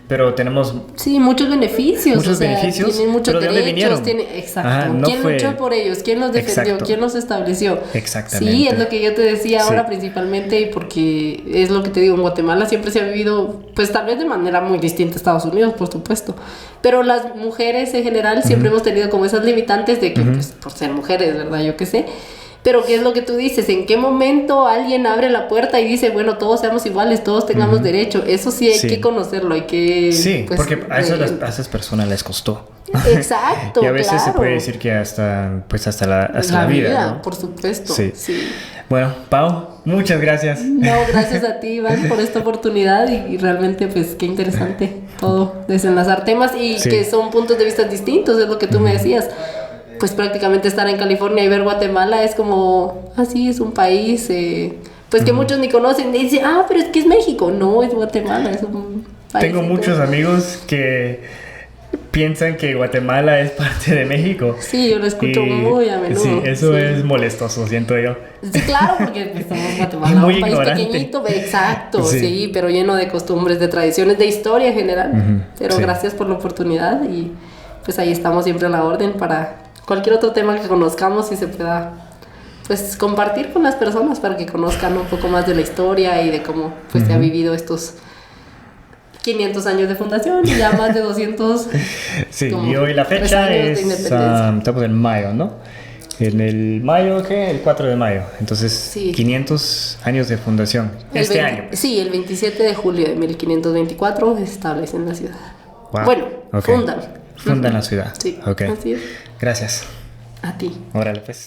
pero tenemos...
Sí, muchos beneficios.
Muchos beneficios.
Tienen muchos
pero
derechos.
¿de dónde vinieron?
Exacto.
Ajá,
¿Quién luchó por ellos? ¿Quién los defendió?
Exacto.
¿Quién los estableció?
Exactamente.
Sí, es lo que yo te decía ahora principalmente porque es lo que te digo, en Guatemala siempre se ha vivido, pues tal vez de manera muy distinta a Estados Unidos, por supuesto. Pero las mujeres en general siempre hemos tenido como esas limitantes de que, pues, por ser mujeres, ¿verdad? Yo qué sé. Pero ¿qué es lo que tú dices? ¿En qué momento alguien abre la puerta y dice, bueno, todos seamos iguales, todos tengamos derecho? Eso sí hay que conocerlo, hay que...
Sí,
pues,
porque a esas personas les costó.
Exacto,
y a veces se puede decir que hasta la vida, ¿no?
Por supuesto.
Sí. Bueno, Pau, muchas gracias.
No, gracias a ti, Iván, por esta oportunidad y realmente, pues, qué interesante todo, desenlazar temas y que son puntos de vista distintos, es lo que tú me decías. Pues prácticamente estar en California y ver Guatemala es como, así es un país, pues que muchos ni conocen, y dicen, pero es que es México. No, es Guatemala, es un país.
Tengo muchos amigos que piensan que Guatemala es parte de México.
Sí, yo lo escucho muy a menudo.
Sí, eso es molestoso, siento yo.
Sí, claro, porque pues, somos Guatemala,
muy
un país
ignorante.
pequeñito, exacto, sí, pero lleno de costumbres, de tradiciones, de historia en general. Pero gracias por la oportunidad y pues ahí estamos siempre a la orden para cualquier otro tema que conozcamos y se pueda pues compartir con las personas para que conozcan un poco más de la historia y de cómo pues se ha vivido estos 500 años de fundación y ya más de 200.
Sí, y hoy la fecha es estamos en mayo, ¿no? En el mayo, ¿qué? El 4 de mayo. Entonces, 500 años de fundación. Año.
Sí, el 27 de julio de 1524 se establece en la ciudad.
Wow.
Bueno, fundan.
Fundan la ciudad.
Sí,
ok.
así es.
Gracias.
A ti.
Órale, pues.